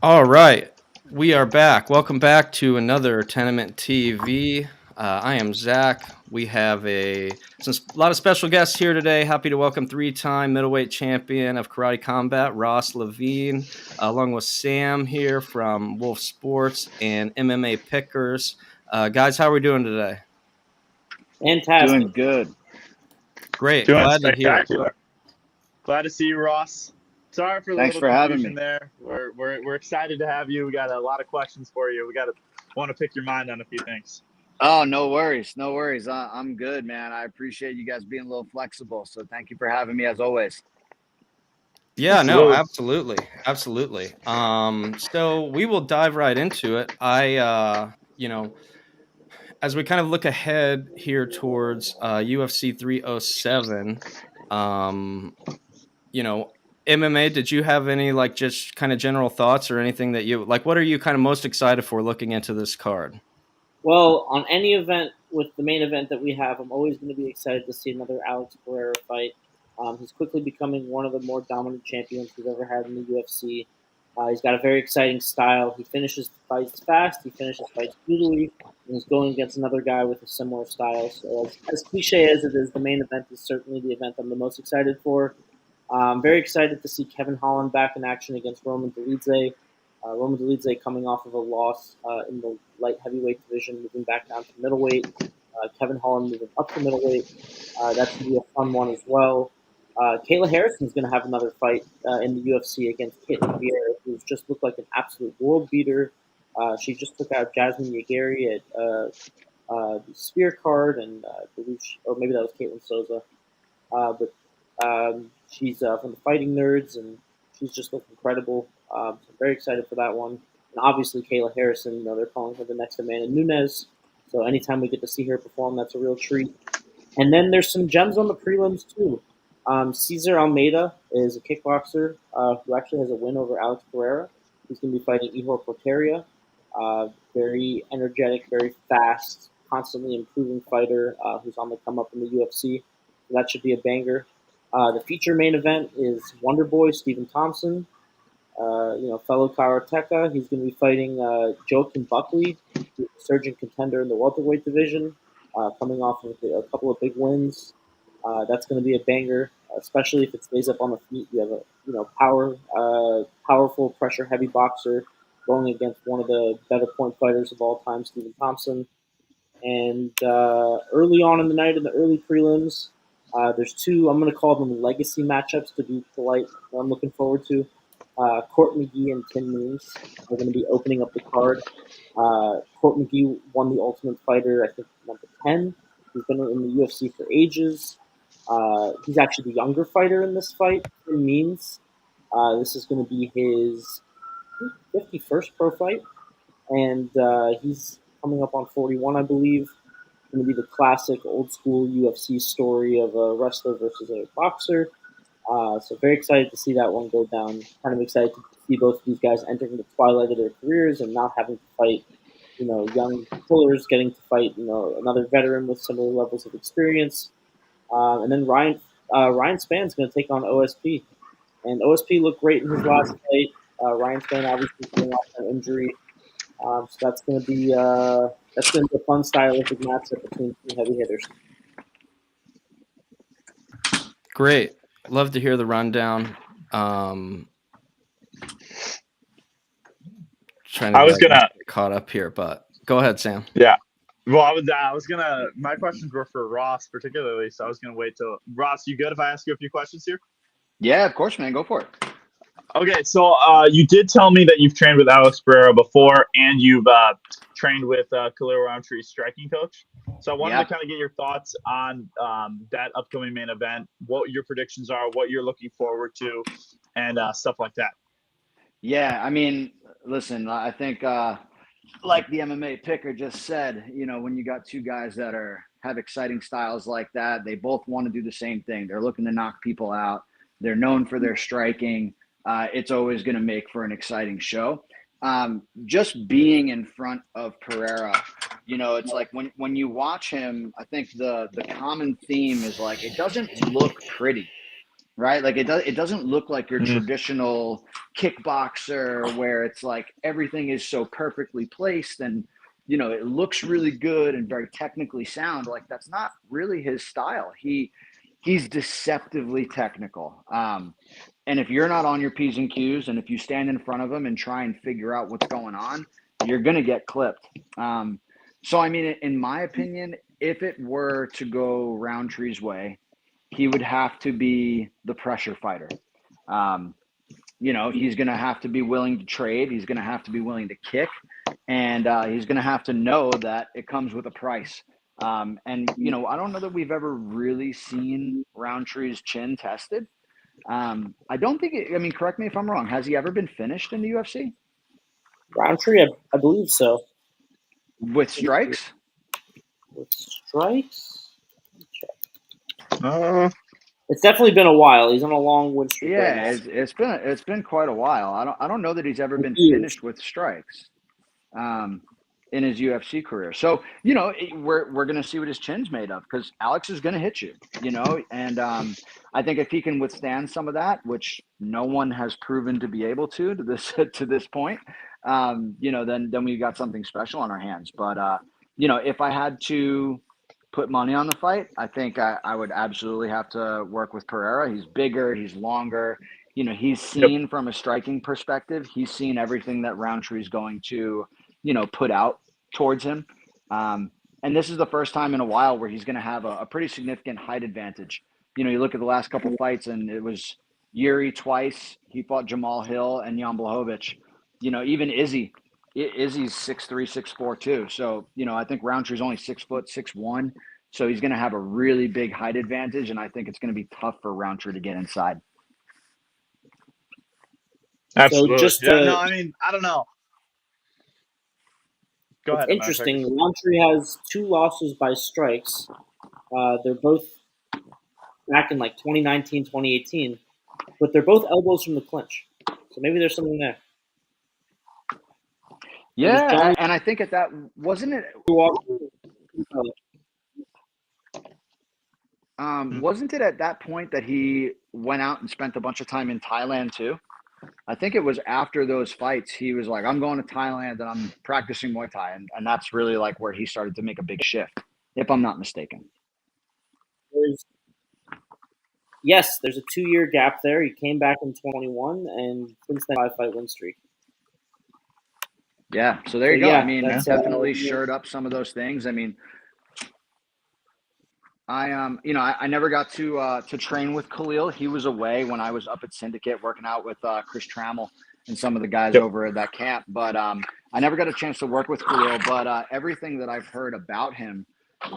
All right, we are back. Welcome back to another Tenement TV. I am Zach. We have a lot of special guests here today. Happy to welcome three-time middleweight champion of karate combat, Ross Levine, along with Sam here from Wolf Sports and MMA Pickers. Guys, how are we doing today? Fantastic. Doing good. Great. Doing Glad to hear it. spectacular. Glad to see you, Ross. Sorry for the Thanks little for having confusion me. there. We're excited to have you. We got a lot of questions for you. We want to pick your mind on a few things. Oh, no worries. No worries. I'm good, man. I appreciate you guys being a little flexible. So thank you for having me as always. Yeah, no, Absolutely. absolutely. Absolutely. So we will dive right into it. As we kind of look ahead here towards UFC 307, um, you know, MMA, did you have any like just kind of general thoughts or anything that you like? What are you kind of most excited for looking into this card? Well, on any event with the main event that we have, I'm always going to be excited to see another Alex Pereira fight. He's quickly becoming one of the more dominant champions we've ever had in the UFC. He's got a very exciting style. He finishes fights fast. He finishes fights brutally. And he's going against another guy with a similar style. So, as cliche as it is, the main event is certainly the event I'm the most excited for. I'm very excited to see Kevin Holland back in action against Roman Dolidze. Roman Dolidze coming off of a loss in the light heavyweight division, moving back down to middleweight. Kevin Holland moving up to middleweight. That's going to be a fun one as well. Kayla Harrison's going to have another fight in the UFC against Caitlin Vieira, who's just looked like an absolute world beater. She just took out Jasmine Yagiri at the Spear card, and I believe, or maybe that was Caitlin Souza. But she's from the Fighting Nerds, and she's just looked incredible. So I'm very excited for that one. And obviously, Kayla Harrison, they're calling her the next Amanda Nunes. So anytime we get to see her perform, that's a real treat. And then there's some gems on the prelims, too. Cesar Almeida is a kickboxer who actually has a win over Alex Pereira. He's going to be fighting Ihor Porteria. Very energetic, very fast, constantly improving fighter who's on the come up in the UFC. So that should be a banger. The feature main event is Wonder Boy Stephen Thompson, fellow karateka. He's going to be fighting Joakim Buckley, who's a surging contender in the welterweight division, coming off of a couple of big wins. That's going to be a banger, especially if it stays up on the feet. You have a powerful, pressure heavy boxer going against one of the better point fighters of all time, Stephen Thompson. And early on in the night, in the early prelims, there's two, I'm going to call them legacy matchups to be polite, that I'm looking forward to. Court McGee and Tim Means are going to be opening up the card. Court McGee won the Ultimate Fighter, I think, number 10. He's been in the UFC for ages. He's actually the younger fighter in this fight. Tim Means. This is going to be his 51st pro fight, and he's coming up on 41, I believe. It's going to be the classic old school UFC story of a wrestler versus a boxer. So very excited to see that one go down. Kind of excited to see both of these guys entering the twilight of their careers and not having to fight, young killers, getting to fight, another veteran with similar levels of experience. And then Ryan Span's going to take on OSP, and OSP looked great in his last fight. Ryan Span obviously coming off an injury, so that's going to be a fun stylistic matchup between two heavy hitters. Great. Love to hear the rundown. Trying to I was gonna, get caught up here, but go ahead, Sam. yeah. Well, I was gonna. My questions were for Ross particularly, so I was gonna wait till Ross. You good if I ask you a few questions here? Yeah, of course, man. Go for it. Okay, so you did tell me that you've trained with Alex Pereira before, and you've trained with Khalil Roundtree's striking coach. So I wanted to kind of get your thoughts on that upcoming main event, what your predictions are, what you're looking forward to, and stuff like that. Yeah, I mean, listen, I think like the MMA picker just said, when you got two guys that have exciting styles like that, they both want to do the same thing. They're looking to knock people out. They're known for their striking. It's always going to make for an exciting show. Just being in front of Pereira, it's like when you watch him, I think the common theme is like, it doesn't look pretty. right? Like it doesn't look like your Mhm. traditional kickboxer where it's like everything is so perfectly placed and it looks really good and very technically sound. Like that's not really his style. He's deceptively technical. And if you're not on your P's and Q's, and if you stand in front of him and try and figure out what's going on, you're going to get clipped. So, I mean, in my opinion, if it were to go Roundtree's way, he would have to be the pressure fighter. He's going to have to be willing to trade. He's going to have to be willing to kick. And he's going to have to know that it comes with a price. And, I don't know that we've ever really seen Roundtree's chin tested. I don't think correct me if I'm wrong. Has he ever been finished in the UFC? Roundtree, I believe so. With strikes? With strikes? Uh, It's definitely been a while. He's on a long win streak. Yeah, right it's been quite a while. I don't know that he's ever been Years. finished with strikes in his UFC career. So, we're going to see what his chin's made of because Alex is going to hit you, and I think if he can withstand some of that, which no one has proven to be able to this point, then we got something special on our hands. But, if I had to put money on the fight, I think I would absolutely have to work with Pereira. He's bigger, he's longer. He's seen from a striking perspective, he's seen everything that Roundtree's going to, put out towards him. And this is the first time in a while where he's going to have a pretty significant height advantage. You look at the last couple fights, and it was Yuri twice. He fought Jamal Hill and Jan Blachowicz. Even Izzy's 6'3", 6'4" too. So, I think Roundtree's only 6 foot, 6'1". So he's going to have a really big height advantage, and I think it's going to be tough for Roundtree to get inside. absolutely. So just I don't know. Go ahead. Interesting. Roundtree has 2 losses by strikes. They're both back in like 2019, 2018, but they're both elbows from the clinch. So maybe there's something there. Yeah, and I think at that wasn't it. Wasn't it at that point that he went out and spent a bunch of time in Thailand too? I think it was after those fights, he was like, I'm going to Thailand and I'm practicing Muay Thai. And that's really like where he started to make a big shift, if I'm not mistaken. Yes, there's a 2-year gap there. He came back in 21, and since then, 5-fight win streak. Yeah, so there you go. Yeah, I mean, definitely shored up some of those things. I mean, I never got to train with Khalil. He was away when I was up at Syndicate working out with Chris Trammell and some of the guys over at that camp. But I never got a chance to work with Khalil. But everything that I've heard about him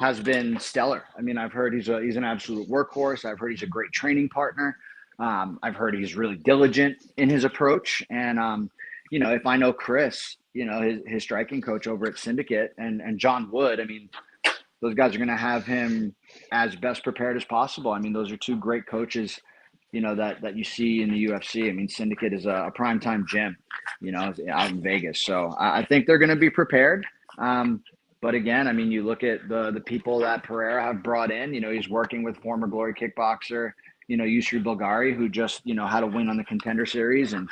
has been stellar. I mean, I've heard he's an absolute workhorse. I've heard he's a great training partner. I've heard he's really diligent in his approach. And if I know Chris, his striking coach over at Syndicate and John Wood, I mean, those guys are going to have him as best prepared as possible. I mean, those are 2 great coaches, that you see in the UFC. I mean, Syndicate is a primetime gym, out in Vegas. So I think they're going to be prepared. But again, I mean, you look at the people that Pereira have brought in, he's working with former Glory kickboxer, Yusri Bulgari, who just, had a win on the Contender Series. And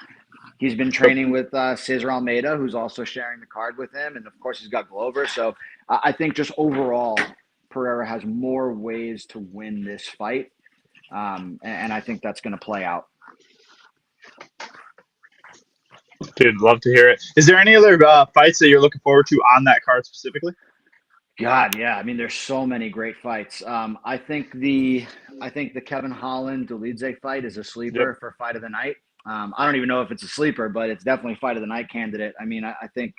he's been training with Cesar Almeida, who's also sharing the card with him. And of course, he's got Glover. So I think just overall, Pereira has more ways to win this fight. And I think that's going to play out. Dude, love to hear it. Is there any other fights that you're looking forward to on that card specifically? God, yeah. I mean, there's so many great fights. I think the Kevin Holland Dolidze fight is a sleeper for fight of the night. I don't even know if it's a sleeper, but it's definitely fight of the night candidate. I mean, I think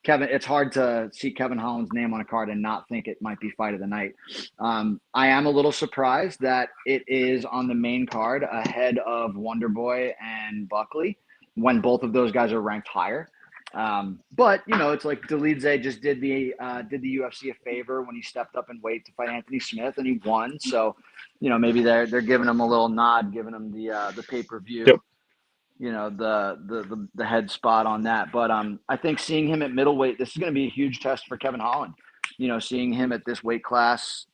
Kevin, it's hard to see Kevin Holland's name on a card and not think it might be fight of the night. I am a little surprised that it is on the main card ahead of Wonderboy and Buckley when both of those guys are ranked higher. But it's like Dolidze just did the UFC a favor when he stepped up in weight to fight Anthony Smith, and he won. So, maybe they're giving him a little nod, giving him the pay-per-view. Yep. The head spot on that. But I think seeing him at middleweight, this is going to be a huge test for Kevin Holland. Seeing him at this weight class,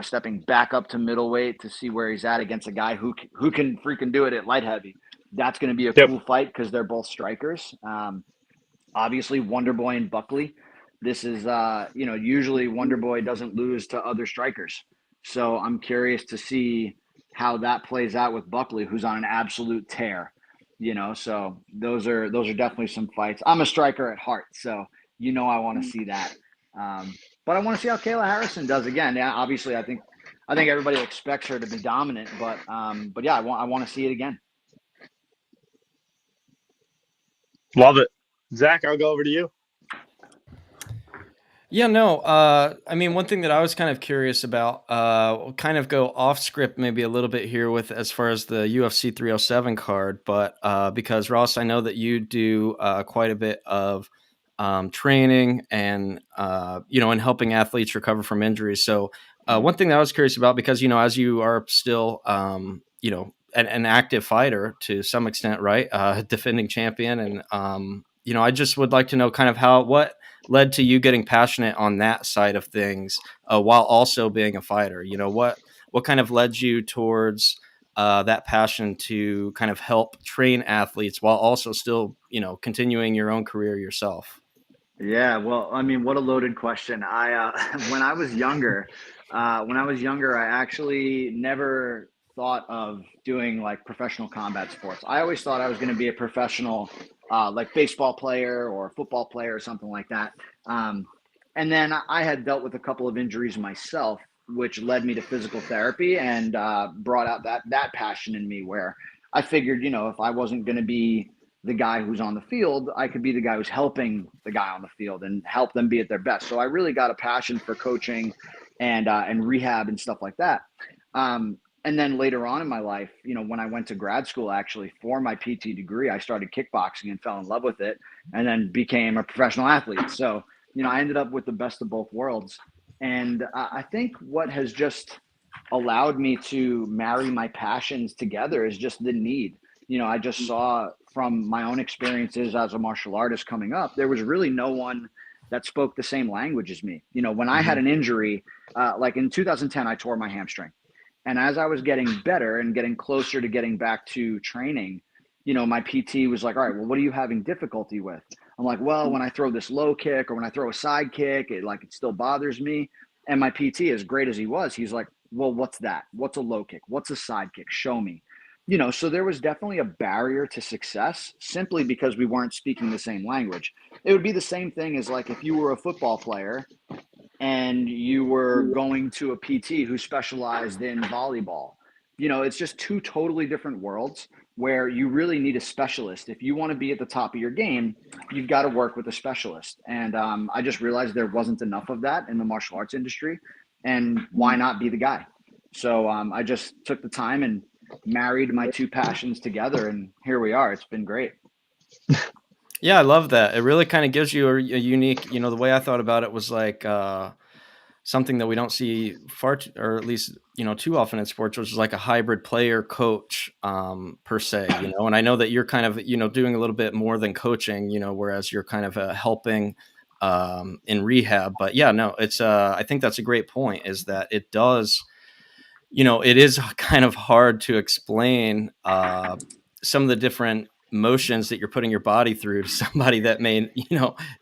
stepping back up to middleweight to see where he's at against a guy who can freaking do it at light heavy. That's going to be a cool fight because they're both strikers. Obviously, Wonderboy and Buckley. This is, usually Wonderboy doesn't lose to other strikers. So I'm curious to see how that plays out with Buckley, who's on an absolute tear. So those are definitely some fights. I'm a striker at heart, so I want to see that. But I want to see how Kayla Harrison does again. Yeah, obviously, I think everybody expects her to be dominant, but yeah, I want to see it again. Love it, Zach. I'll go over to you. Yeah, no. I mean, one thing that I was kind of curious about, we'll kind of go off script maybe a little bit here with as far as the UFC 307 card, but because Ross, I know that you do quite a bit of training and and helping athletes recover from injuries. So one thing that I was curious about, because as you are still an active fighter to some extent, right? Defending champion, and I just would like to know kind of what led to you getting passionate on that side of things while also being a fighter. What kind of led you towards that passion to kind of help train athletes while also still continuing your own career yourself? Yeah, well, I mean, what a loaded question. I when I was younger, I actually never thought of doing like professional combat sports. I always thought I was going to be a professional, like baseball player or football player or something like that. And then I had dealt with a couple of injuries myself, which led me to physical therapy and brought out that passion in me where I figured, if I wasn't going to be the guy who's on the field, I could be the guy who's helping the guy on the field and help them be at their best. So I really got a passion for coaching and rehab and stuff like that. And then later on in my life, when I went to grad school, actually for my PT degree, I started kickboxing and fell in love with it and then became a professional athlete. So, I ended up with the best of both worlds. And I think what has just allowed me to marry my passions together is just the need. I just saw from my own experiences as a martial artist coming up, there was really no one that spoke the same language as me. When I had an injury, like in 2010, I tore my hamstring. And as I was getting better and getting closer to getting back to training, my PT was like, all right, well, what are you having difficulty with? I'm like, well, when I throw this low kick or when I throw a side kick, it still bothers me. And my PT, as great as he was, he's like, well, what's that? What's a low kick? What's a side kick? Show me. So there was definitely a barrier to success simply because we weren't speaking the same language. It would be the same thing as like if you were a football player and you were going to a PT who specialized in volleyball. It's just two totally different worlds where you really need a specialist. If you want to be at the top of your game, you've got to work with a specialist. And I just realized there wasn't enough of that in the martial arts industry. And why not be the guy? So I just took the time and married my two passions together, and here we are. It's been great. Yeah, I love that. It really kind of gives you a unique, the way I thought about it was like something that we don't see or at least, too often in sports, which is like a hybrid player coach per se, and I know that you're kind of, doing a little bit more than coaching, whereas you're kind of helping in rehab. But yeah, no, it's I think that's a great point, is that it does, it is kind of hard to explain some of the different motions that you're putting your body through to somebody that may,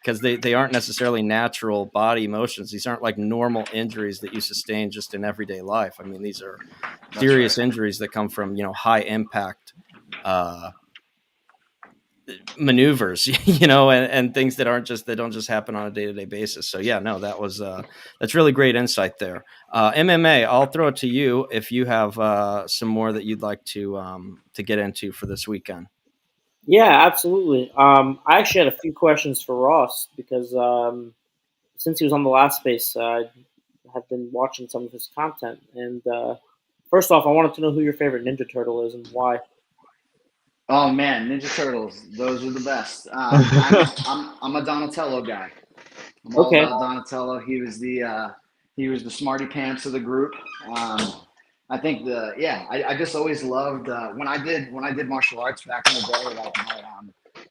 because they aren't necessarily natural body motions. These aren't like normal injuries that you sustain just in everyday life. I mean, these are serious injuries that come from, high impact maneuvers, and things that don't just happen on a day-to-day basis. So yeah, no, that's really great insight there. MMA, I'll throw it to you if you have some more that you'd like to get into for this weekend. Yeah, absolutely. I actually had a few questions for Ross because since he was on the last space, I have been watching some of his content. And first off, I wanted to know who your favorite Ninja Turtle is and why. Oh man, Ninja Turtles, those are the best. I'm a Donatello guy. I'm all about Donatello. He was the smarty pants of the group. I think I just always loved when I did martial arts back in the day, like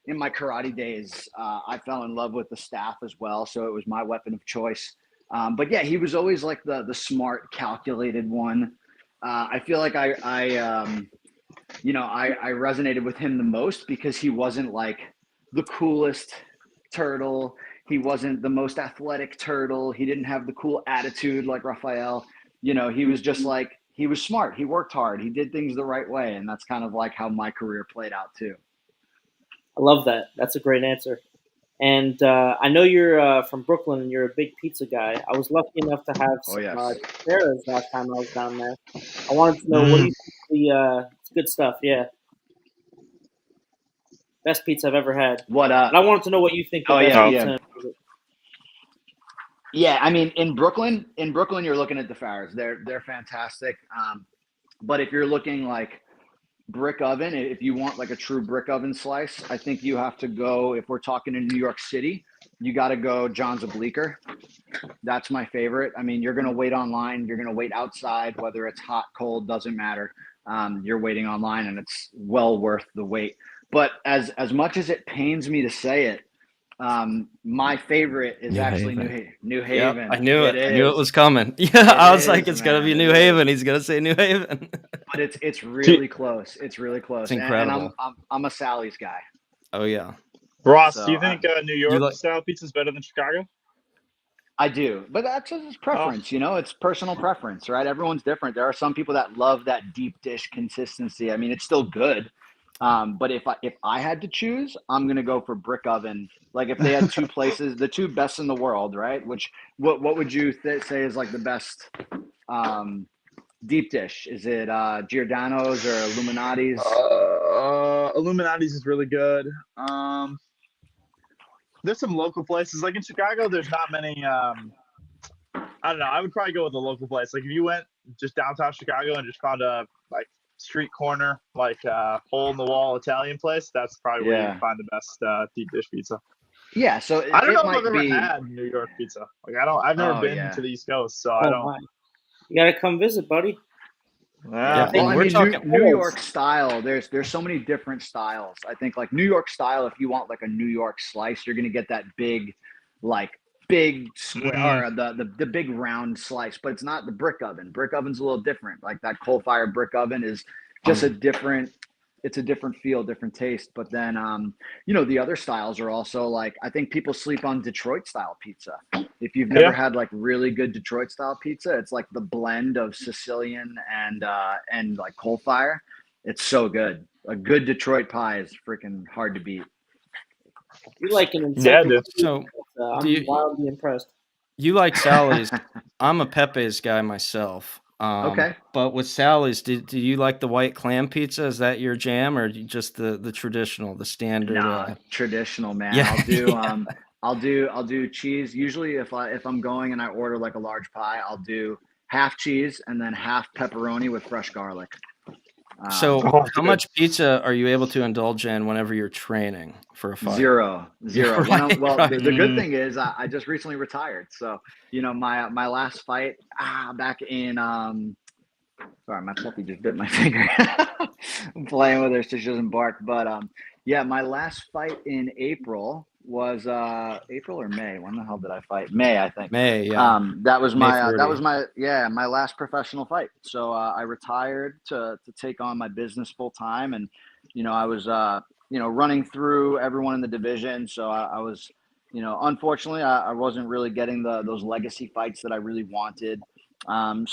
in my karate days, I fell in love with the staff as well. So it was my weapon of choice. But yeah, he was always like the smart, calculated one. I feel like I resonated with him the most because he wasn't like the coolest turtle. He wasn't the most athletic turtle. He didn't have the cool attitude like Raphael. He was just like, he was smart. He worked hard. He did things the right way. And that's kind of like how my career played out too. I love that. That's a great answer. And I know you're from Brooklyn and you're a big pizza guy. I was lucky enough to have some Sarah's last time I was down there. I wanted to know, what do you think it's good stuff, yeah. Best pizza I've ever had. What And I wanted to know what you think the best pizza is. Yeah, I mean, in Brooklyn, you're looking at the Farrah's. They're fantastic. But if you're looking like brick oven, if you want like a true brick oven slice, I think you have to go, if we're talking in New York City, you got to go John's of Bleecker. That's my favorite. I mean, you're going to wait online. You're going to wait outside, whether it's hot, cold, doesn't matter. You're waiting online and it's well worth the wait. But as much as it pains me to say it, my favorite is actually New Haven. Yep, I knew it. I knew it was coming. Yeah, I was like, it's gonna be New Haven. He's gonna say New Haven. But it's really close. It's really close. It's incredible. And I'm a Sally's guy. Oh yeah. Ross, do you think New York style pizza is better than Chicago? I do, but that's just preference. It's personal preference, right? Everyone's different. There are some people that love that deep dish consistency. I mean, it's still good. But if I had to choose, I'm gonna go for brick oven. Like if they had two places, the two best in the world, right? What would you say is like the best deep dish? Is it Giordano's or Illuminati's? Illuminati's is really good. There's some local places like in Chicago. There's not many. I don't know. I would probably go with a local place. Like if you went just downtown Chicago and just found a like street corner, like hole in the wall Italian place, that's probably where you can find the best deep dish pizza. Yeah, so I don't know if I've ever had New York pizza. Like I've never been to the East Coast, so I don't. My. You gotta come visit, buddy. Yeah, well, I mean, New York style. There's so many different styles. I think like New York style. If you want like a New York slice, you're gonna get that big square, or the big round slice. But it's not the brick oven. Brick oven's a little different. Like that coal fired brick oven is just it's a different feel, different taste. But then, the other styles are also like, I think people sleep on Detroit style pizza. If you've never had like really good Detroit style pizza, it's like the blend of Sicilian and like coal fire. It's so good. A good Detroit pie is freaking hard to beat. You like an dude. So I'm wildly impressed. You like Sally's. I'm a Pepe's guy myself. Okay. But with Sally's, do you like the white clam pizza? Is that your jam, or just the traditional, the standard? Nah, traditional, man. Yeah. I'll do cheese. Usually, if I'm going and I order like a large pie, I'll do half cheese and then half pepperoni with fresh garlic. So, how much pizza are you able to indulge in whenever you're training for a fight? Zero. Right, The good thing is I just recently retired. So, my last fight back in sorry, my puppy just bit my finger. I'm playing with her so she doesn't bark. But my last fight in April was April or May. When the hell did I fight? May, I think. May, yeah. That was my last professional fight. So I retired to take on my business full time, and I was running through everyone in the division. So I was, unfortunately, I wasn't really getting those legacy fights that I really wanted. I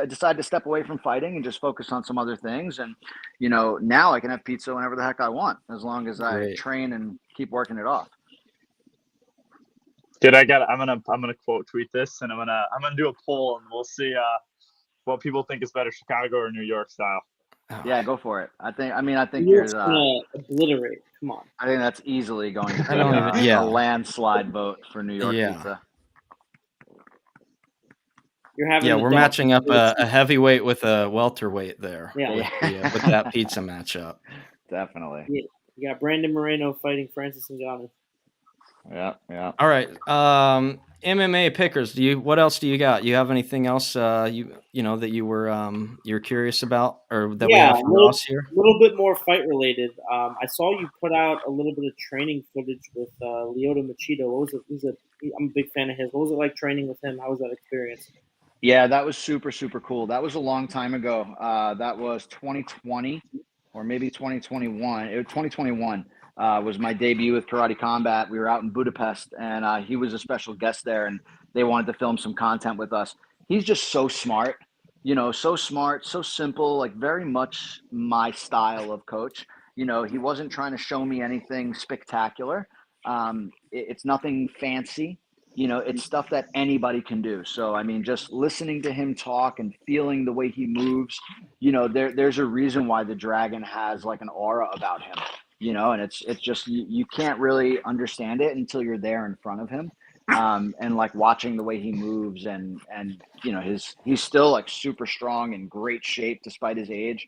decided to step away from fighting and just focus on some other things. And, now I can have pizza whenever the heck I want, as long as I train and keep working it off. Dude, I'm gonna quote tweet this, and I'm gonna do a poll, and we'll see what people think is better, Chicago or New York style. Yeah, go for it. I think New York's gonna obliterate. Come on. I think that's easily going to be a landslide vote for New York pizza. We're matching up a heavyweight with a welterweight there. Yeah. With that pizza matchup. Definitely. Yeah. You got Brandon Moreno fighting Francis Ngannou. Yeah. All right. MMA pickers. What else do you got? You have anything else that you were you're curious about, or that we have from Ross here? A little bit more fight related. I saw you put out a little bit of training footage with Lyoto Machida. What was it? Was it I'm a big fan of his. What was it like training with him? How was that experience? Yeah, that was super, super cool. That was a long time ago. That was 2020 or maybe 2021. 2021 was my debut with Karate Combat. We were out in Budapest, and he was a special guest there, and they wanted to film some content with us. He's just so smart, so smart, so simple, like very much my style of coach. He wasn't trying to show me anything spectacular. It's nothing fancy. It's stuff that anybody can do. So, I mean, just listening to him talk and feeling the way he moves, there's a reason why the Dragon has like an aura about him, and it's just, you can't really understand it until you're there in front of him. And like watching the way he moves and he's still like super strong and great shape despite his age.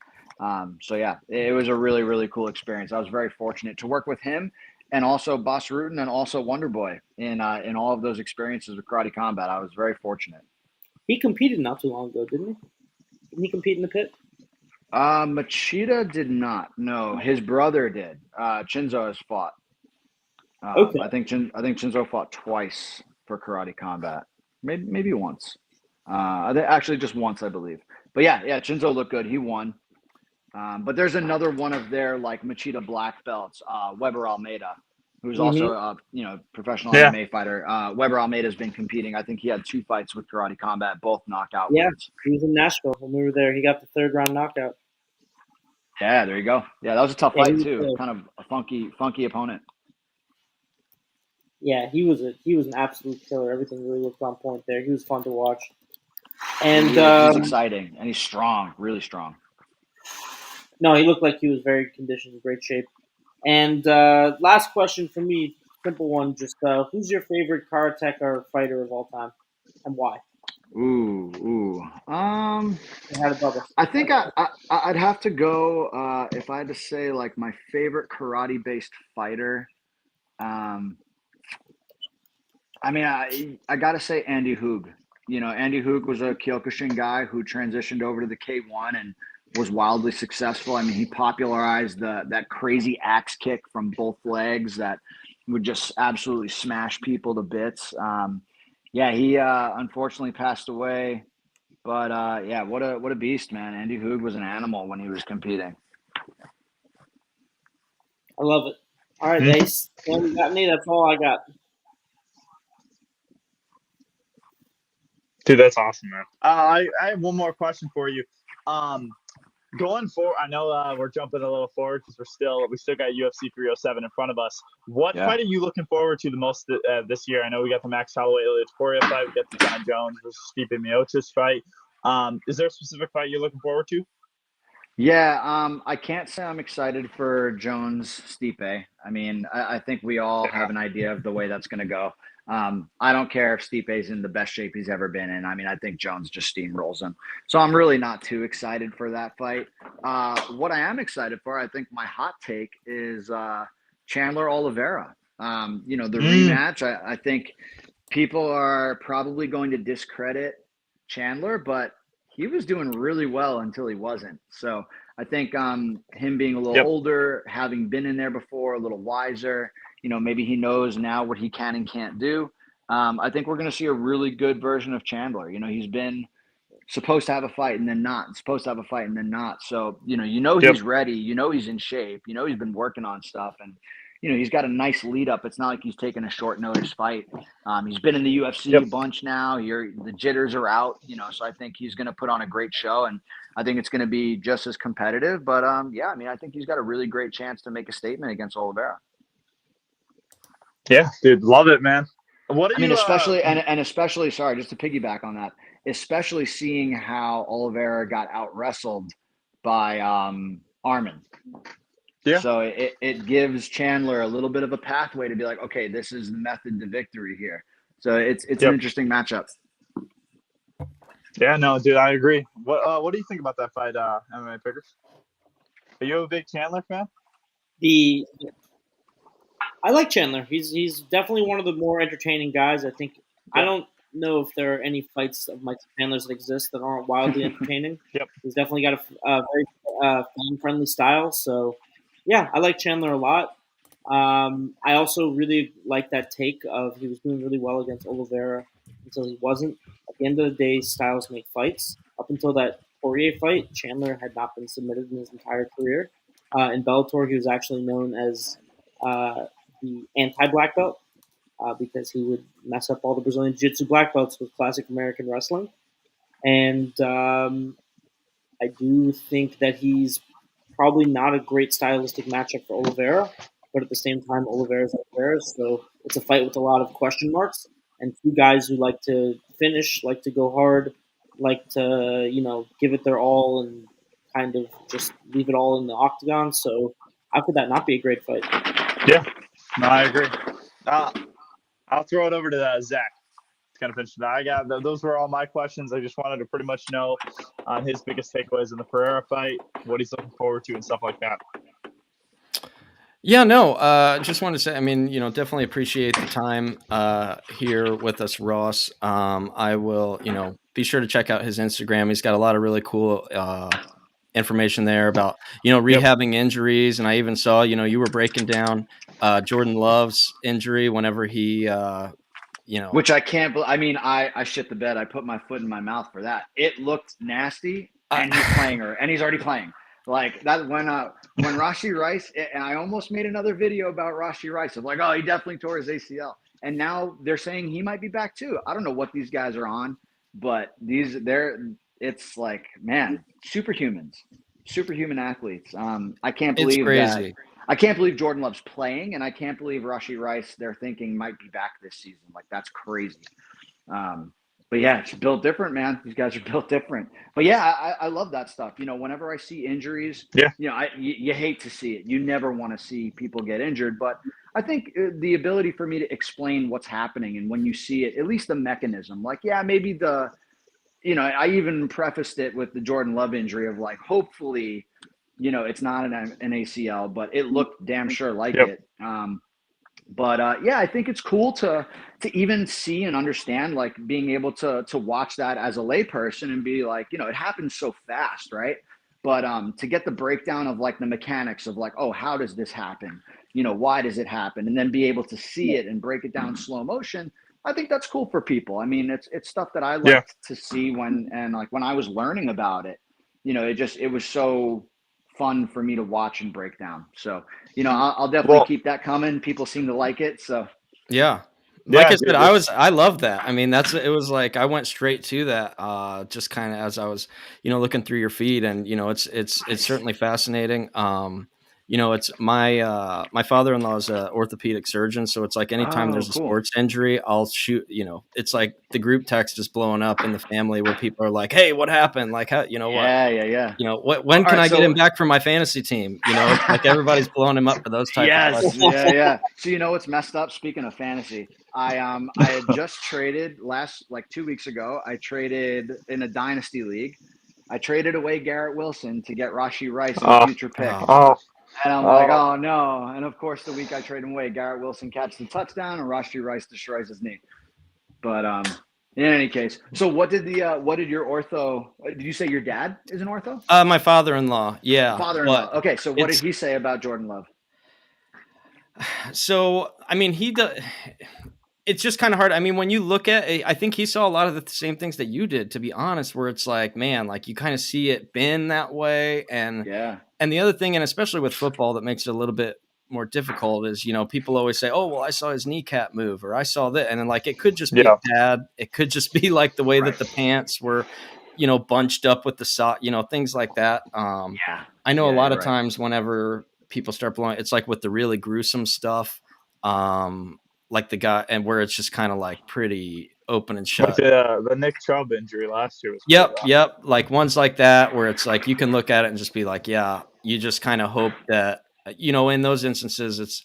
So yeah, it was a really, really cool experience. I was very fortunate to work with him and also Boss Rutan and also Wonder Boy in all of those experiences with Karate Combat. I was very fortunate. He competed not too long ago, didn't he? Didn't he compete in the pit? Machida did not. No, his brother did. Chinzo has fought. Okay. I think Chinzo fought twice for Karate Combat. Maybe once. Actually just once, I believe. But yeah, Chinzo looked good. He won. But there's another one of their like Machida black belts, Weber Almeida, who's also a professional MMA fighter. Weber Almeida's been competing. I think he had 2 fights with Karate Combat, both knockout wins. He was in Nashville when we were there. He got the 3rd round knockout. Yeah, there you go. Yeah, that was a tough fight too. Kind of a funky opponent. Yeah, he was an absolute killer. Everything really looked on point there. He was fun to watch. And he's exciting, and he's strong, really strong. No, he looked like he was very conditioned, in great shape. And last question for me, simple one, just who's your favorite karateka fighter of all time, and why? Ooh. I think I'd have to go if I had to say like my favorite karate-based fighter. I mean, I gotta say Andy Hoog. Andy Hoog was a Kyokushin guy who transitioned over to the K1 and was wildly successful. I mean, he popularized that crazy axe kick from both legs that would just absolutely smash people to bits. Yeah, he unfortunately passed away, but yeah, what a beast, man. Andy Hoog was an animal when he was competing. I love it. All right, Ace. Well, you got me. That's all I got. Dude, that's awesome, man. I have one more question for you. Going forward, I know we're jumping a little forward because we still got UFC 307 in front of us. What fight are you looking forward to the most this year? I know we got the Max Holloway Topuria fight, we got the John Jones versus Stipe Miocic fight. Is there a specific fight you're looking forward to? Yeah, I can't say I'm excited for Jones Stipe. I mean, I think we all have an idea of the way that's going to go. I don't care if Stipe's in the best shape he's ever been in. I mean, I think Jones just steamrolls him. So I'm really not too excited for that fight. What I am excited for, I think my hot take is Chandler Oliveira. The rematch, I think people are probably going to discredit Chandler, but he was doing really well until he wasn't. So I think him being a little older, having been in there before, a little wiser, maybe he knows now what he can and can't do. I think we're going to see a really good version of Chandler. He's been supposed to have a fight and then not, supposed to have a fight and then not. So, he's ready, he's in shape, he's been working on stuff, and, he's got a nice lead up. It's not like he's taking a short notice fight. He's been in the UFC a bunch now. The jitters are out, so I think he's going to put on a great show, and I think it's going to be just as competitive. But yeah, I mean, I think he's got a really great chance to make a statement against Oliveira. Yeah, dude, love it, man. Especially, sorry, just to piggyback on that, especially seeing how Oliveira got out wrestled by Arman. Yeah. So it gives Chandler a little bit of a pathway to be like, okay, this is the method to victory here. So it's an interesting matchup. Yeah, no, dude, I agree. What do you think about that fight, MMA Pickers? Are you a big Chandler fan? I like Chandler. He's definitely one of the more entertaining guys. I think I don't know if there are any fights of Mike Chandler's that exist that aren't wildly entertaining. He's definitely got a very fan-friendly style. So, yeah, I like Chandler a lot. I also really like that take of he was doing really well against Oliveira until he wasn't. At the end of the day, styles make fights. Up until that Poirier fight, Chandler had not been submitted in his entire career. In Bellator, he was actually known as uh, the anti-black belt because he would mess up all the Brazilian Jiu-Jitsu black belts with classic American wrestling. And I do think that he's probably not a great stylistic matchup for Oliveira, but at the same time, Oliveira's Oliveira, so it's a fight with a lot of question marks. And two guys who like to finish, like to go hard, like to give it their all and kind of just leave it all in the octagon. So how could that not be a great fight? Yeah, no, I agree. I'll throw it over to Zach. Kind of finish it. I got those were all my questions. I just wanted to pretty much know his biggest takeaways in the Pereira fight, what he's looking forward to, and stuff like that. Yeah, no, just wanted to say, I mean, definitely appreciate the time here with us, Ross. I will, be sure to check out his Instagram. He's got a lot of really cool information there about, rehabbing injuries. And I even saw, you were breaking down Jordan Love's injury whenever he, Which I can't believe. I mean, I shit the bed. I put my foot in my mouth for that. It looked nasty, and he's playing her, and he's already playing. Like that when Rashie Rice, and I almost made another video about Rashie Rice of like, oh, he definitely tore his ACL, and now they're saying he might be back too. I don't know what these guys are on, but it's like, man, superhuman athletes. I can't believe that. I can't believe Jordan Love's playing, and I can't believe Rashie Rice, they're thinking might be back this season. Like, that's crazy. But yeah, it's built different, man. These guys are built different. But yeah, I love that stuff. Whenever I see injuries, you hate to see it. You never want to see people get injured. But I think the ability for me to explain what's happening, and when you see it, at least the mechanism, like, yeah, maybe I even prefaced it with the Jordan Love injury of like, hopefully, it's not an ACL, but it looked damn sure like it. I think it's cool to even see and understand, like being able to watch that as a layperson and be like, it happens so fast, right? But to get the breakdown of like the mechanics of like, oh, how does this happen? Why does it happen? And then be able to see it and break it down in slow motion. I think that's cool for people. I mean, it's stuff that I liked to see when I was learning about it. It was so fun for me to watch and break down. So, I'll definitely keep that coming. People seem to like it. So yeah. Like I said, I love that. I mean, it was like, I went straight to that, just kind of as I was, looking through your feed, and, it's certainly fascinating. It's my father-in-law is an orthopedic surgeon. So it's like, anytime there's a sports injury, I'll shoot, it's like the group text is blowing up in the family where people are like, hey, what happened? Like, how, what, when can I get him back for my fantasy team? Like everybody's blowing him up for those type of questions. Yeah. So, what's messed up? Speaking of fantasy, I had just traded 2 weeks ago. I traded in a dynasty league. I traded away Garrett Wilson to get Rashie Rice in a future pick. And I'm like, oh no. And of course, the week I trade him away, Garrett Wilson catches the touchdown and Rashie Rice destroys his knee. But in any case, so what did your ortho? Did you say your dad is an ortho? My father-in-law. Yeah. Father-in-law. Okay. So what did he say about Jordan Love? So, I mean, it's just kind of hard. I mean, when you look at it, I think he saw a lot of the same things that you did, to be honest, where it's like, man, like you kind of see it been that way. And the other thing, and especially with football, that makes it a little bit more difficult is, people always say, oh, well, I saw his kneecap move, or I saw that. And then like, it could just be bad. It could just be like the way that the pants were, bunched up with the sock, things like that. I know a lot of times whenever people start blowing, it's like with the really gruesome stuff, like the guy, and where it's just kind of like pretty open and shut. Like the Nick Chubb injury last year was Yep. Like ones like that where it's like you can look at it and just be like, yeah, you just kind of hope that, in those instances, it's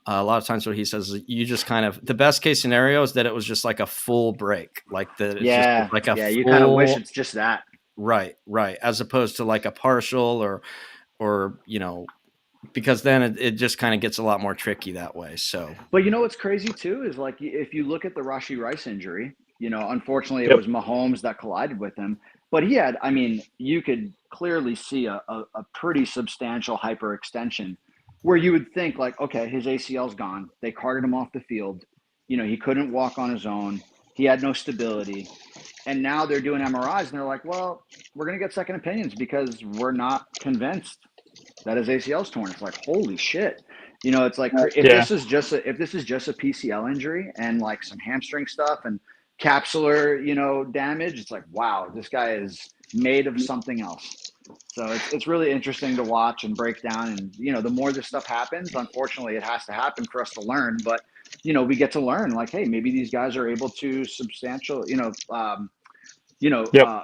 a lot of times what he says is you just kind of, the best case scenario is that it was just like a full break, like that. Yeah, like a you kind of wish it's just that. Right. As opposed to like a partial or because then it just kind of gets a lot more tricky that way. So, but what's crazy too is like, if you look at the Rashie Rice injury, unfortunately it was Mahomes that collided with him, but he had, you could clearly see a pretty substantial hyperextension where you would think like, okay, his ACL's gone. They carted him off the field. He couldn't walk on his own. He had no stability. And now they're doing MRIs and they're like, well, we're going to get second opinions because we're not convinced that his ACL's torn. It's like, holy shit. It's like if this is just a PCL injury and like some hamstring stuff and capsular, damage, it's like, wow, this guy is made of something else. So it's really interesting to watch and break down. And, the more this stuff happens, unfortunately, it has to happen for us to learn. But, we get to learn like, hey, maybe these guys are able to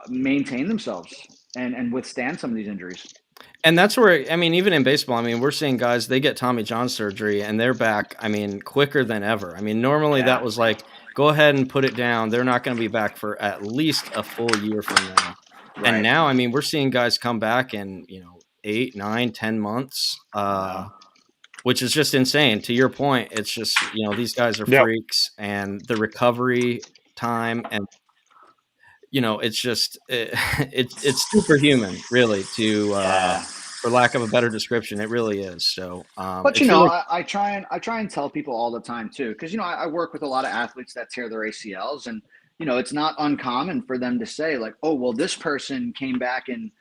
maintain themselves and withstand some of these injuries. And that's where, I mean, even in baseball, I mean, we're seeing guys, they get Tommy John surgery and they're back, I mean, quicker than ever. I mean, normally that was like, go ahead and put it down. They're not going to be back for at least a full year from now. Right. And now, I mean, we're seeing guys come back in, 8, 9, 10 months, which is just insane. To your point, it's just, these guys are freaks and the recovery time and, it's just, it's superhuman, really, for lack of a better description. It really is. So, but I try and tell people all the time too, because I work with a lot of athletes that tear their ACLs, and it's not uncommon for them to say like, oh, well, this person came back in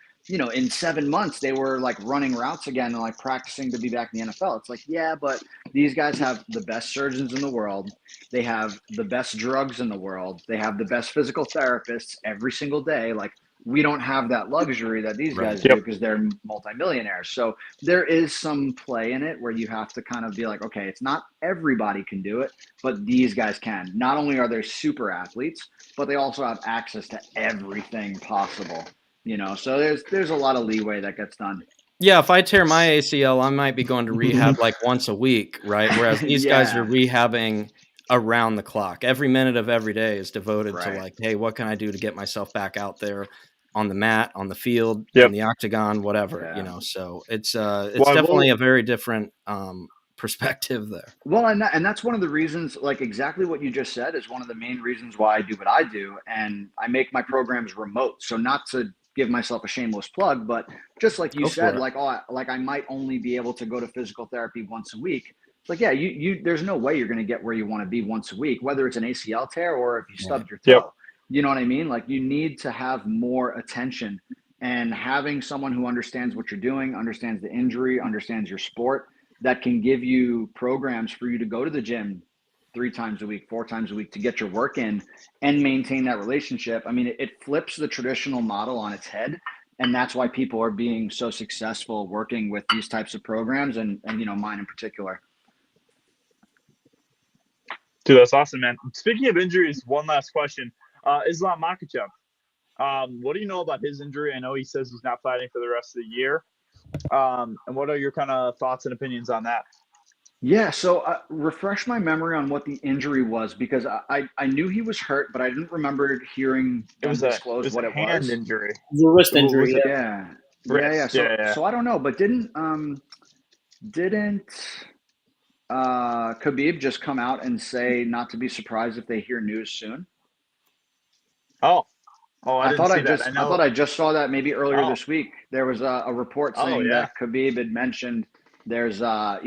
7 months they were like running routes again and like practicing to be back in the NFL. It's like, yeah, but these guys have the best surgeons in the world. They have the best drugs in the world. They have the best physical therapists every single day. Like, we don't have that luxury that these guys do because they're multimillionaires. So there is some play in it where you have to kind of be like, okay, it's not everybody can do it, but these guys can. Not only are they super athletes, but they also have access to everything possible. So there's a lot of leeway that gets done. Yeah, if I tear my ACL, I might be going to rehab like once a week, right? Whereas these guys are rehabbing around the clock. Every minute of every day is devoted to like, hey, what can I do to get myself back out there on the mat, on the field, in the octagon, whatever, So it's definitely a very different perspective there. Well, and that's one of the reasons, like exactly what you just said is one of the main reasons why I do what I do. And I make my programs remote. So not to give myself a shameless plug, but just like you said, like, I might only be able to go to physical therapy once a week. It's like, yeah, there's no way you're going to get where you want to be once a week, whether it's an ACL tear or if you stubbed your toe. You know what I mean? Like, you need to have more attention, and having someone who understands what you're doing, understands the injury, understands your sport, that can give you programs for you to go to the gym 3 times a week, 4 times a week to get your work in and maintain that relationship. I mean, it flips the traditional model on its head. And that's why people are being so successful working with these types of programs and mine in particular. Dude, that's awesome, man. Speaking of injuries, one last question. Islam Makhachev. What do you know about his injury? I know he says he's not fighting for the rest of the year. And what are your kind of thoughts and opinions on that? Yeah, so refresh my memory on what the injury was, because I knew he was hurt, but I didn't remember hearing them disclose what it was. Hand injury. It was a wrist injury. So I don't know, but didn't Khabib just come out and say not to be surprised if they hear news soon? I thought I just saw that maybe earlier this week. There was a report saying that Khabib had mentioned there's that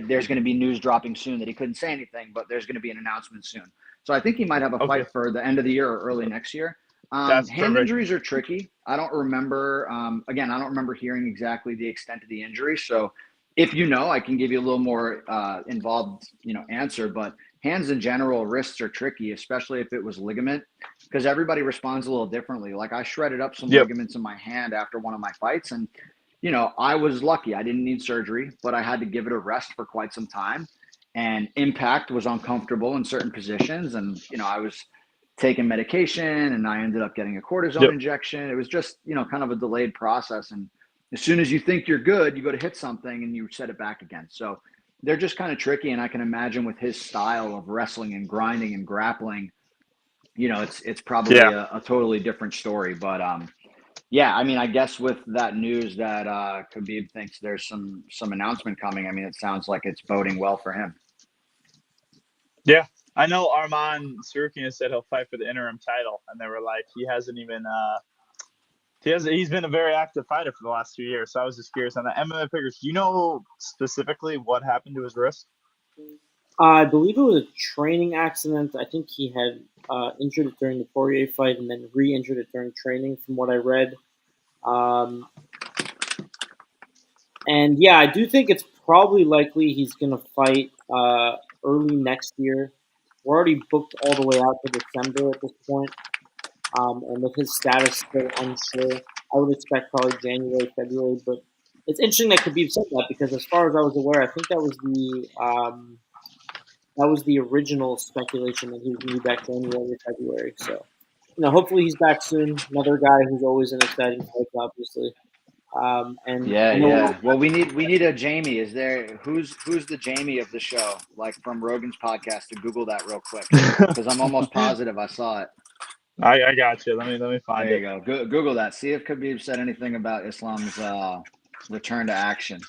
there's going to be news dropping soon, that he couldn't say anything, but there's going to be an announcement soon. So I think he might have a fight for the end of the year or early next year. Hand injuries are tricky. I don't remember. Again, I don't remember hearing exactly the extent of the injury. So if I can give you a little more involved, answer. But hands in general, wrists are tricky, especially if it was ligament, because everybody responds a little differently. Like, I shredded up some ligaments in my hand after one of my fights, and I was lucky. I didn't need surgery, but I had to give it a rest for quite some time. And impact was uncomfortable in certain positions, and I was taking medication, and I ended up getting a cortisone injection. It was just kind of a delayed process, and as soon as you think you're good, you go to hit something and you set it back again. So they're just kind of tricky. And I can imagine with his style of wrestling and grinding and grappling, it's probably a totally different story. But I mean, I guess with that news that Khabib thinks there's some announcement coming, I mean, it sounds like it's boding well for him. Yeah, I know Arman Tsarukyan said he'll fight for the interim title, and they were like, he hasn't even He's been a very active fighter for the last 2 years. So I was just curious on the MMA pickers. Do you know specifically what happened to his wrist? I believe it was a training accident. I think he had injured it during the Poirier fight and then re-injured it during training, from what I read. And yeah, I do think it's probably likely he's going to fight early next year. We're already booked all the way out to December at this point. And with his status still unsure, I would expect probably January, February. But it's interesting that Khabib said that, because as far as I was aware, I think that was the original speculation that he was going to be back January or February. So, hopefully he's back soon. Another guy who's always an exciting fight, obviously. And Yeah. Well, we need a Jamie. Is there who's the Jamie of the show? Like from Rogan's podcast, to Google that real quick, because I'm almost positive I saw it. I got you. Let me find There it. you go. Google that. See if Khabib said anything about Islam's return to action.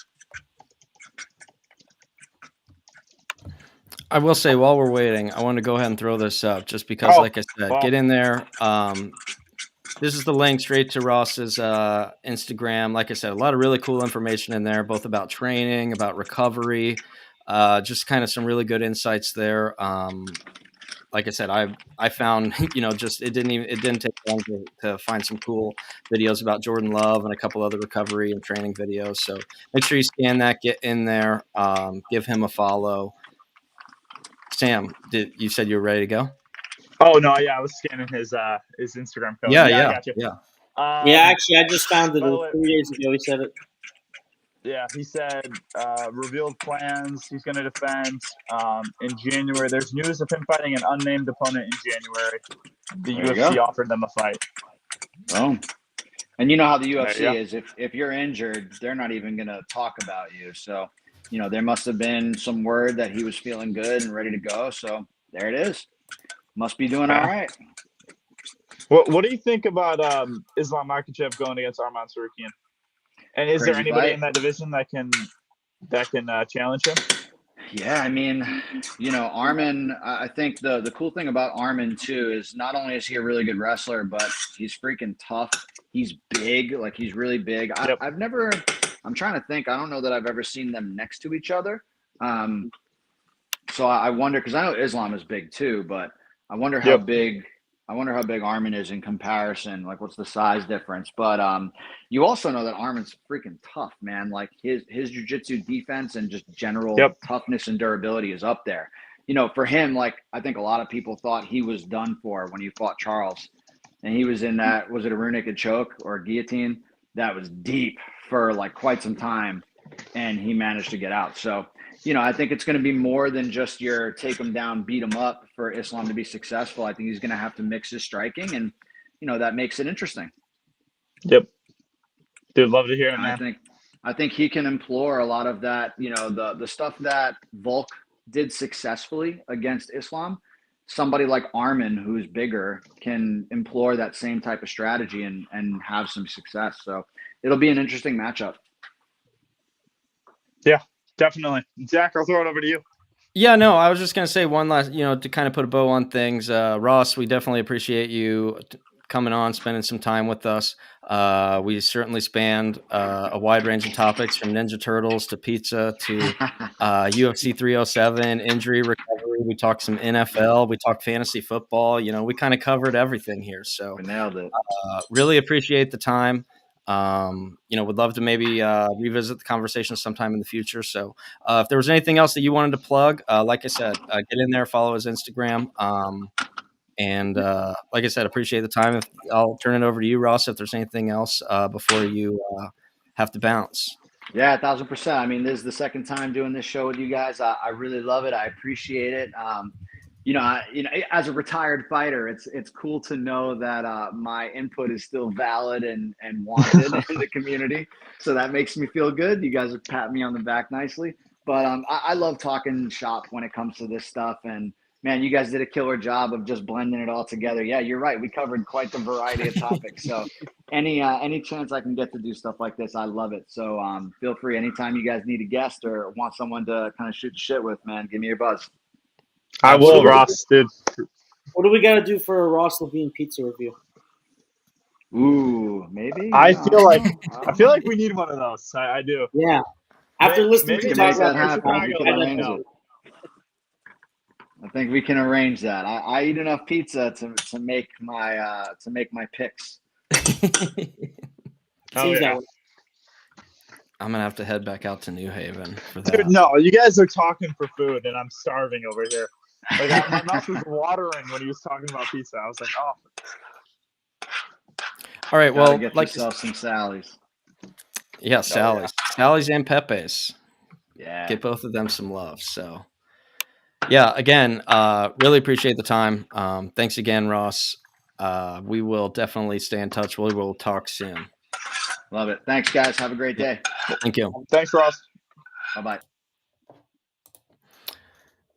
I will say, while we're waiting, I want to go ahead and throw this up, just because, like I said, get in there. This is the link straight to Ross's Instagram. Like I said, a lot of really cool information in there, both about training, about recovery, just kind of some really good insights there. Like I said, I found, just it didn't take long to find some cool videos about Jordan Love and a couple other recovery and training videos. So make sure you scan that, get in there, give him a follow. Sam, you said you were ready to go? Oh no, yeah, I was scanning his Instagram code. Yeah, I got you. Yeah. Actually, I just found it. It was 3 days ago. He said it. Yeah, he said revealed plans. He's going to defend in January. There's news of him fighting an unnamed opponent in January. The UFC offered them a fight. Oh, and you know how the UFC is. If you're injured, they're not even going to talk about you. So, there must have been some word that he was feeling good and ready to go. So there it is. Must be doing all right. What do you think about Islam Makhachev going against Arman Tsarukyan? And is there anybody in that division that can challenge him? Yeah, I mean, Arman, I think the cool thing about Arman too is not only is he a really good wrestler, but he's freaking tough. He's big, like he's really big. Yep. I'm trying to think. I don't know that I've ever seen them next to each other. So I wonder, because I know Islam is big too, but I wonder how big Arman is in comparison. Like, what's the size difference? But you also know that Arman's freaking tough, man. Like his jiu-jitsu defense and just general toughness and durability is up there. For him, like I think a lot of people thought he was done for when he fought Charles, and he was in that, was it a rear naked choke or a guillotine that was deep for like quite some time, and he managed to get out. So, I think it's going to be more than just your take him down, beat him up for Islam to be successful. I think he's going to have to mix his striking, and, that makes it interesting. Yep. Dude, love to hear it, man. I think he can implore a lot of that, the stuff that Volk did successfully against Islam. Somebody like Arman, who's bigger, can implore that same type of strategy and have some success. So it'll be an interesting matchup. Yeah. Definitely. Zach, I'll throw it over to you. Yeah, no, I was just going to say one last, to kind of put a bow on things. Ross, we definitely appreciate you coming on, spending some time with us. We certainly spanned a wide range of topics, from Ninja Turtles to pizza to UFC 307, injury recovery. We talked some NFL. We talked fantasy football. We kind of covered everything here. So we nailed it. Really appreciate the time. Would love to maybe revisit the conversation sometime in the future. So if there was anything else that you wanted to plug, like I said, get in there, follow his Instagram. And like I said, appreciate the time. I'll turn it over to you, Ross, if there's anything else before you have to bounce. Yeah, 1,000%. I mean, this is the second time doing this show with you guys. I really love it. I appreciate it. As a retired fighter, it's cool to know that my input is still valid and wanted in the community. So that makes me feel good. You guys are patting me on the back nicely. But I love talking shop when it comes to this stuff. And man, you guys did a killer job of just blending it all together. Yeah, you're right. We covered quite the variety of topics. So any chance I can get to do stuff like this, I love it. So feel free anytime you guys need a guest or want someone to kind of shoot the shit with, man, give me your buzz. I will, Ross, dude. What do we got to do for a Ross Levine pizza review? Ooh, maybe. I Yeah, feel like don't I feel know. like we need one of those. I do. Yeah. After listening We Maybe to you can talk make Tyson that about or this, happen. I We Chicago. can Let me arrange know. it. I think we can arrange that. I eat enough pizza to make my picks. Oh seems yeah, that way. I'm gonna have to head back out to New Haven for dude. that. No, you guys are talking for food, and I'm starving over here. Like my mouth was watering when he was talking about pizza. I was like, oh. All right. Gotta Well, get like, yourself some Sally's. yeah, Sally's and Pepe's. Yeah. Get both of them some love. So, yeah, again, really appreciate the time. Thanks again, Ross. We will definitely stay in touch. We will talk soon. Love it. Thanks, guys. Have a great day. Thank you. Thanks, Ross. Bye-bye.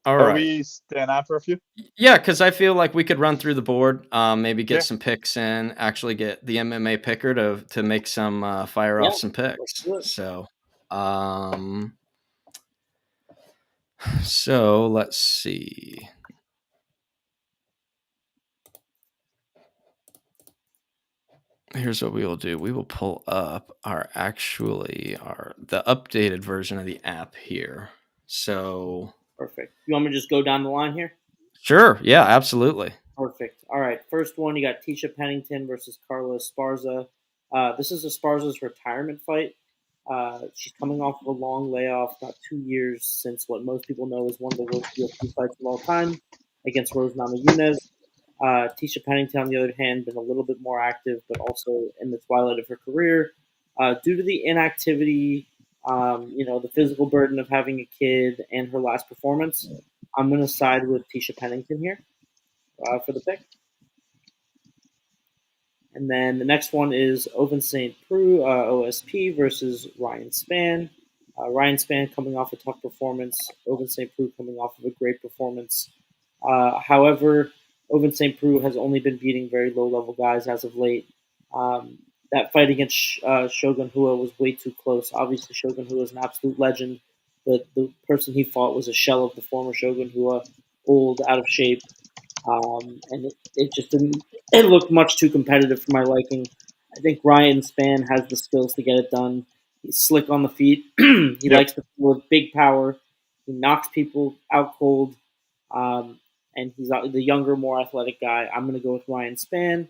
All Are right. we staying on for a few? Yeah, because I feel like we could run through the board, maybe get Yeah. some picks in, actually get the MMA picker to make some fire off some picks. So, so let's see. Here's what we will do. We will pull up the updated version of the app here. So Perfect. You want me to just go down the line here? sure, yeah, absolutely. Perfect. All right. First one, you got Tisha Pennington versus Carla Esparza. This is Esparza's retirement fight. She's coming off of a long layoff, about 2 years since what most people know is one of the worst UFC fights of all time against Rose Namajunas. Tisha Pennington, on the other hand, been a little bit more active, but also in the twilight of her career. Due to the inactivity, the physical burden of having a kid and her last performance, I'm going to side with Tisha Pennington here for the pick. And then the next one is Oven St. Preux, OSP, versus Ryan Spann. Ryan Spann coming off a tough performance. Oven St. Preux coming off of a great performance. However, Oven St. Preux has only been beating very low-level guys as of late. That fight against Shogun Hua was way too close. Obviously, Shogun Hua is an absolute legend, but the person he fought was a shell of the former Shogun Hua, old, out of shape. And it just didn't. It looked much too competitive for my liking. I think Ryan Spann has the skills to get it done. He's slick on the feet. He likes to pull with big power. He knocks people out cold, and he's the younger, more athletic guy. I'm going to go with Ryan Spann.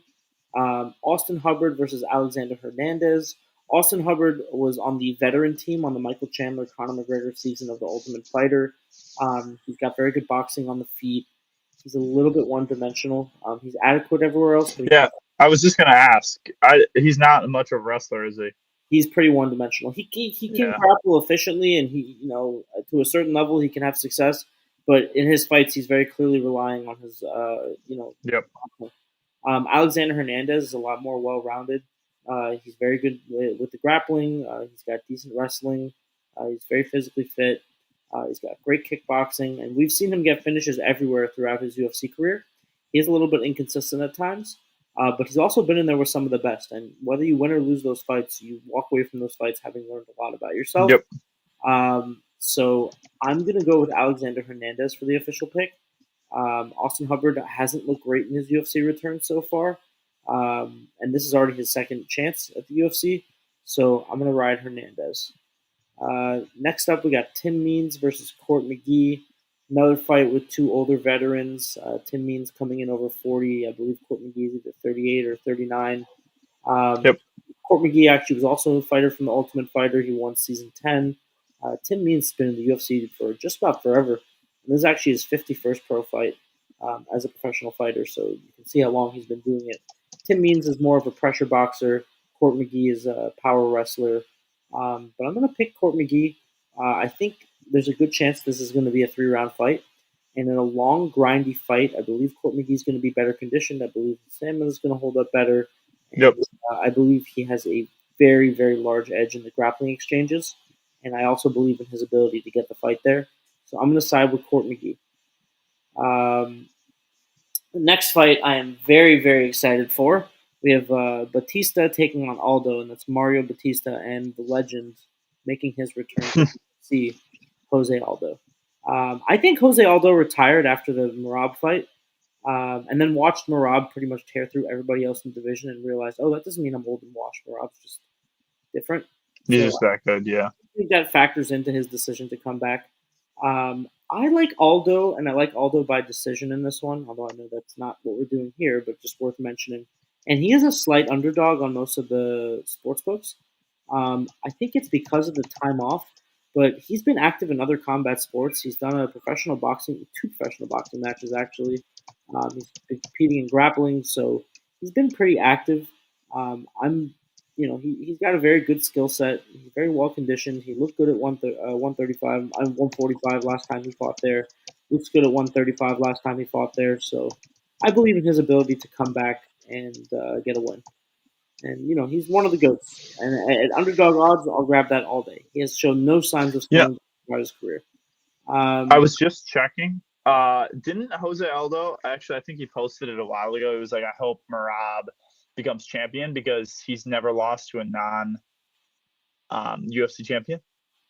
Austin Hubbard versus Alexander Hernandez. Austin Hubbard was on the veteran team on the Michael Chandler Conor McGregor season of The Ultimate Fighter. He's got very good boxing on the feet. He's a little bit one-dimensional. He's adequate everywhere else, but Yeah, I was just gonna ask. He's not much of a wrestler, is he? he's pretty one-dimensional. He can grapple efficiently, and to a certain level, he can have success. But in his fights, he's very clearly relying on his Yep. Alexander Hernandez is a lot more well-rounded. He's very good with the grappling. He's got decent wrestling. He's very physically fit. He's got great kickboxing, and we've seen him get finishes everywhere throughout his UFC career. He is a little bit inconsistent at times, but he's also been in there with some of the best. And whether you win or lose those fights, you walk away from those fights having learned a lot about yourself. Yep. So I'm going to go with Alexander Hernandez for the official pick. Austin Hubbard hasn't looked great in his UFC return so far, and this is already his second chance at the UFC. So I'm going to ride Hernandez. Next up, we got Tim Means versus Court McGee. Another fight with two older veterans. Tim Means coming in over 40. I believe Court McGee is either 38 or 39. Yep. Court McGee actually was also a fighter from The Ultimate Fighter. He won season 10. Tim Means has been in the UFC for just about forever. And this is actually his 51st pro fight as a professional fighter, so you can see how long he's been doing it. Tim Means is more of a pressure boxer. Court McGee is a power wrestler. But I'm going to pick Court McGee. I think there's a good chance this is going to be a 3-round fight. And in a long, grindy fight, I believe Court McGee is going to be better conditioned. I believe Sam is going to hold up better. And, Yep. I believe he has a very, very large edge in the grappling exchanges. And I also believe in his ability to get the fight there. So I'm going to side with Court McGee. The next fight I am very, very excited for. We have Batista taking on Aldo, and that's Mario Batista and the legend making his return to the UFC, Jose Aldo. I think Jose Aldo retired after the Merab fight. And then watched Merab pretty much tear through everybody else in the division and realized, oh, that doesn't mean I'm old and washed. Merab's just different. He's So just that good, yeah. I think that factors into his decision to come back. I like Aldo, and I like Aldo by decision in this one, although I know that's not what we're doing here, but just worth mentioning. And he is a slight underdog on most of the sports books. I think it's because of the time off, but he's been active in other combat sports. He's done two professional boxing matches actually. He's been competing in grappling, so he's been pretty active. He's got a very good skill set. He's very well conditioned. He looked good at 135, 145 last time he fought there. Looks good at 135 last time he fought there. So I believe in his ability to come back and get a win. And, he's one of the GOATs. And at underdog odds, I'll grab that all day. He has shown no signs of slowing down throughout his career. I was just checking. Didn't Jose Aldo, actually, I think he posted it a while ago. It was like, I hope Merab becomes champion because he's never lost to a non-UFC champion.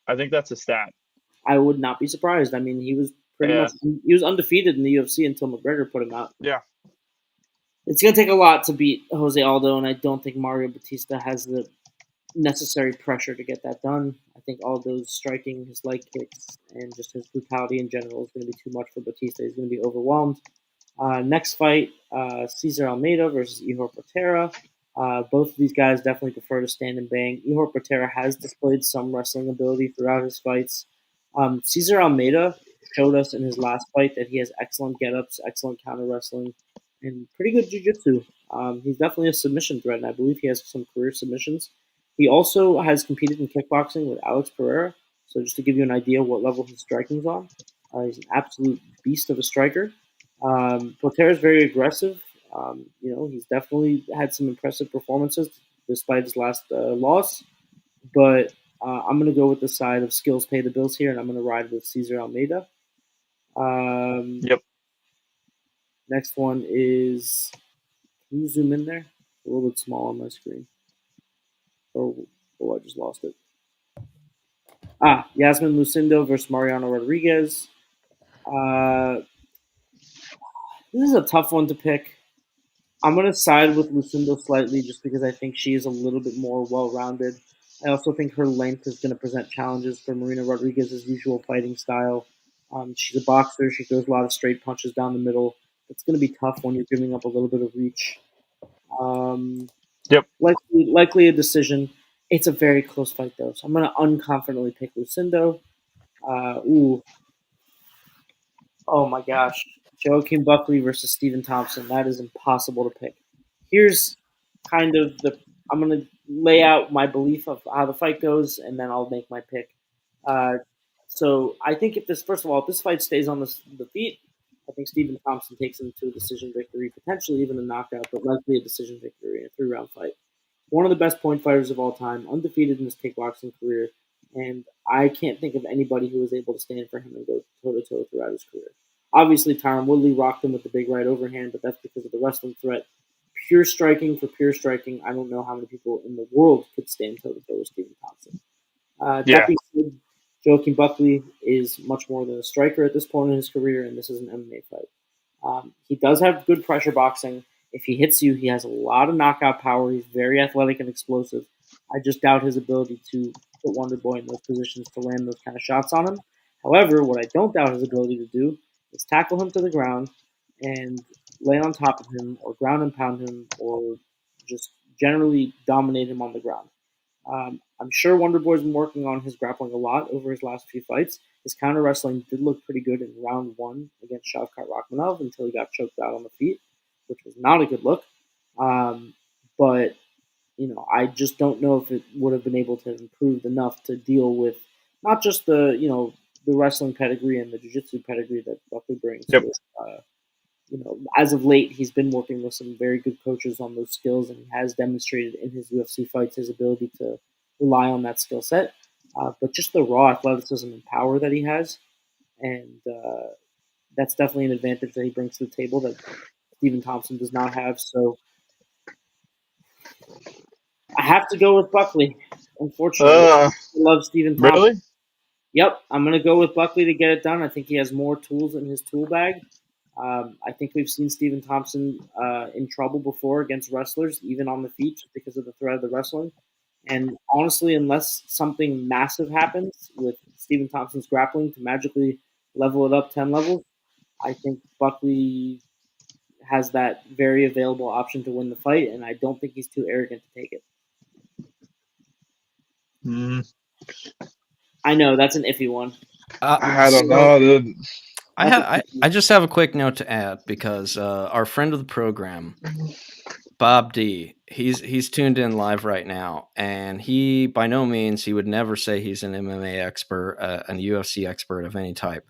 I think that's a stat. I would not be surprised. I mean, he was he was undefeated in the UFC until McGregor put him out. Yeah. It's going to take a lot to beat Jose Aldo, and I don't think Mario Batista has the necessary pressure to get that done. I think Aldo's striking, his leg kicks, and just his brutality in general is going to be too much for Batista. He's going to be overwhelmed. Next fight, Cesar Almeida versus Ihor Potera. Both of these guys definitely prefer to stand and bang. Ihor Potera has displayed some wrestling ability throughout his fights. Cesar Almeida showed us in his last fight that he has excellent get-ups, excellent counter wrestling, and pretty good jiu-jitsu. He's definitely a submission threat, and I believe he has some career submissions. He also has competed in kickboxing with Alex Pereira, so just to give you an idea what level his striking's on. He's an absolute beast of a striker. Potera is very aggressive. He's definitely had some impressive performances despite his last loss, but I'm going to go with the side of skills pay the bills here, and I'm going to ride with Cesar Almeida. Yep. Next one is, can you zoom in there? A little bit small on my screen. Oh, I just lost it. Yasmin Lucindo versus Mariano Rodriguez. This is a tough one to pick. I'm going to side with Lucindo slightly just because I think she is a little bit more well-rounded. I also think her length is going to present challenges for Marina Rodriguez's usual fighting style. She's a boxer. She throws a lot of straight punches down the middle. It's going to be tough when you're giving up a little bit of reach. Yep. Likely a decision. It's a very close fight, though. So I'm going to unconfidently pick Lucindo. Oh, my gosh. Joaquin Buckley versus Stephen Thompson. That is impossible to pick. Here's kind of I'm going to lay out my belief of how the fight goes, and then I'll make my pick. So I think if this fight stays on the feet, I think Stephen Thompson takes him to a decision victory, potentially even a knockout, but likely a decision victory in a 3-round fight. One of the best point fighters of all time, undefeated in his kickboxing career, and I can't think of anybody who was able to stand for him and go toe-to-toe throughout his career. Obviously, Tyron Woodley rocked him with the big right overhand, but that's because of the wrestling threat. Pure striking for pure striking, I don't know how many people in the world could stand toe-to-toe with Stephen Thompson. That being said, Joaquin Buckley is much more than a striker at this point in his career, and this is an MMA fight. He does have good pressure boxing. If he hits you, he has a lot of knockout power. He's very athletic and explosive. I just doubt his ability to put Wonder Boy in those positions to land those kind of shots on him. However, what I don't doubt his ability to do is tackle him to the ground and lay on top of him or ground and pound him or just generally dominate him on the ground. I'm sure Wonder Boy's been working on his grappling a lot over his last few fights. His counter wrestling did look pretty good in round 1 against Shavkat Rakhmonov until he got choked out on the feet, which was not a good look. But I just don't know if it would have been able to have improved enough to deal with not just the wrestling pedigree and the jiu-jitsu pedigree that Buckley brings. Yep. As of late, he's been working with some very good coaches on those skills, and he has demonstrated in his UFC fights his ability to rely on that skill set. But just the raw athleticism and power that he has, and that's definitely an advantage that he brings to the table that Stephen Thompson does not have. So I have to go with Buckley, unfortunately. I love Stephen Thompson. Really? Yep, I'm going to go with Buckley to get it done. I think he has more tools in his tool bag. I think we've seen Stephen Thompson in trouble before against wrestlers, even on the feet, just because of the threat of the wrestling. And honestly, unless something massive happens with Stephen Thompson's grappling to magically level it up 10 levels, I think Buckley has that very available option to win the fight, and I don't think he's too arrogant to take it. I know that's an iffy one. I don't know, dude. I just have a quick note to add because our friend of the program, Bob D, he's tuned in live right now, and he by no means he would never say he's an MMA expert, an UFC expert of any type.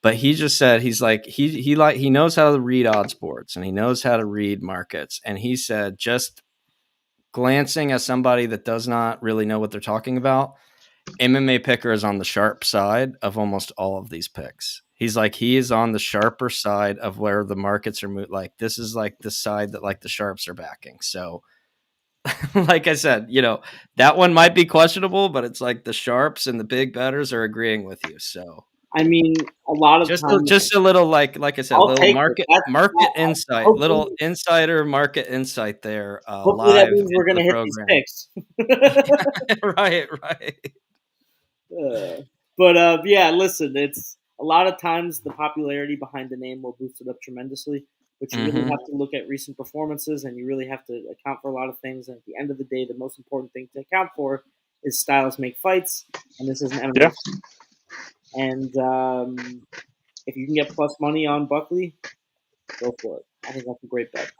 But he just said he knows how to read odds boards and he knows how to read markets. And he said just glancing at somebody that does not really know what they're talking about, MMA picker is on the sharp side of almost all of these picks. He's like, he is on the sharper side of where the markets are like, this is like the side that like the sharps are backing. So like I said, that one might be questionable, but it's like the sharps and the big bettors are agreeing with you. So I mean, a lot of just times, just a little like I said, I'll little take market insight, hopefully, little insider market insight there. hopefully Live that means we're into going to the hit these picks. right. But yeah, listen, it's a lot of times the popularity behind the name will boost it up tremendously, but you really have to look at recent performances and you really have to account for a lot of things. And at the end of the day, the most important thing to account for is styles make fights, and this is an MMA. Yeah. And if you can get plus money on Buckley, go for it. I think that's a great bet.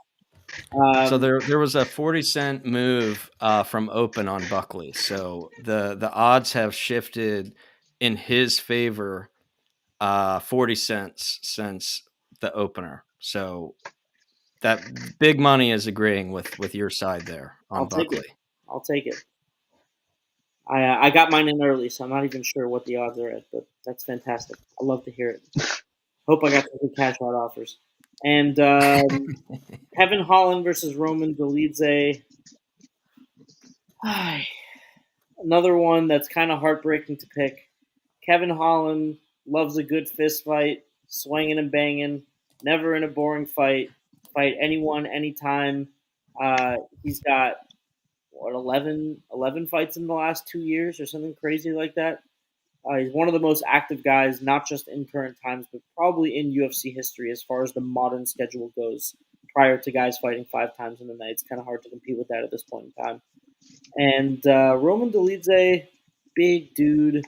So there was a 40-cent move from open on Buckley. So the odds have shifted in his favor 40 cents since the opener. So that big money is agreeing with your side there on Buckley. I'll take it. I got mine in early, so I'm not even sure what the odds are at, but that's fantastic. I love to hear it. Hope I got some good cash out offers. And Kevin Holland versus Roman Dolidze. Another one that's kind of heartbreaking to pick. Kevin Holland loves a good fist fight, swinging and banging, never in a boring fight. Fight anyone, anytime. He's got 11 fights in the last 2 years or something crazy like that. He's one of the most active guys, not just in current times, but probably in UFC history as far as the modern schedule goes. Prior to guys fighting 5 times in the night, it's kind of hard to compete with that at this point in time. And Roman Dolidze, big dude,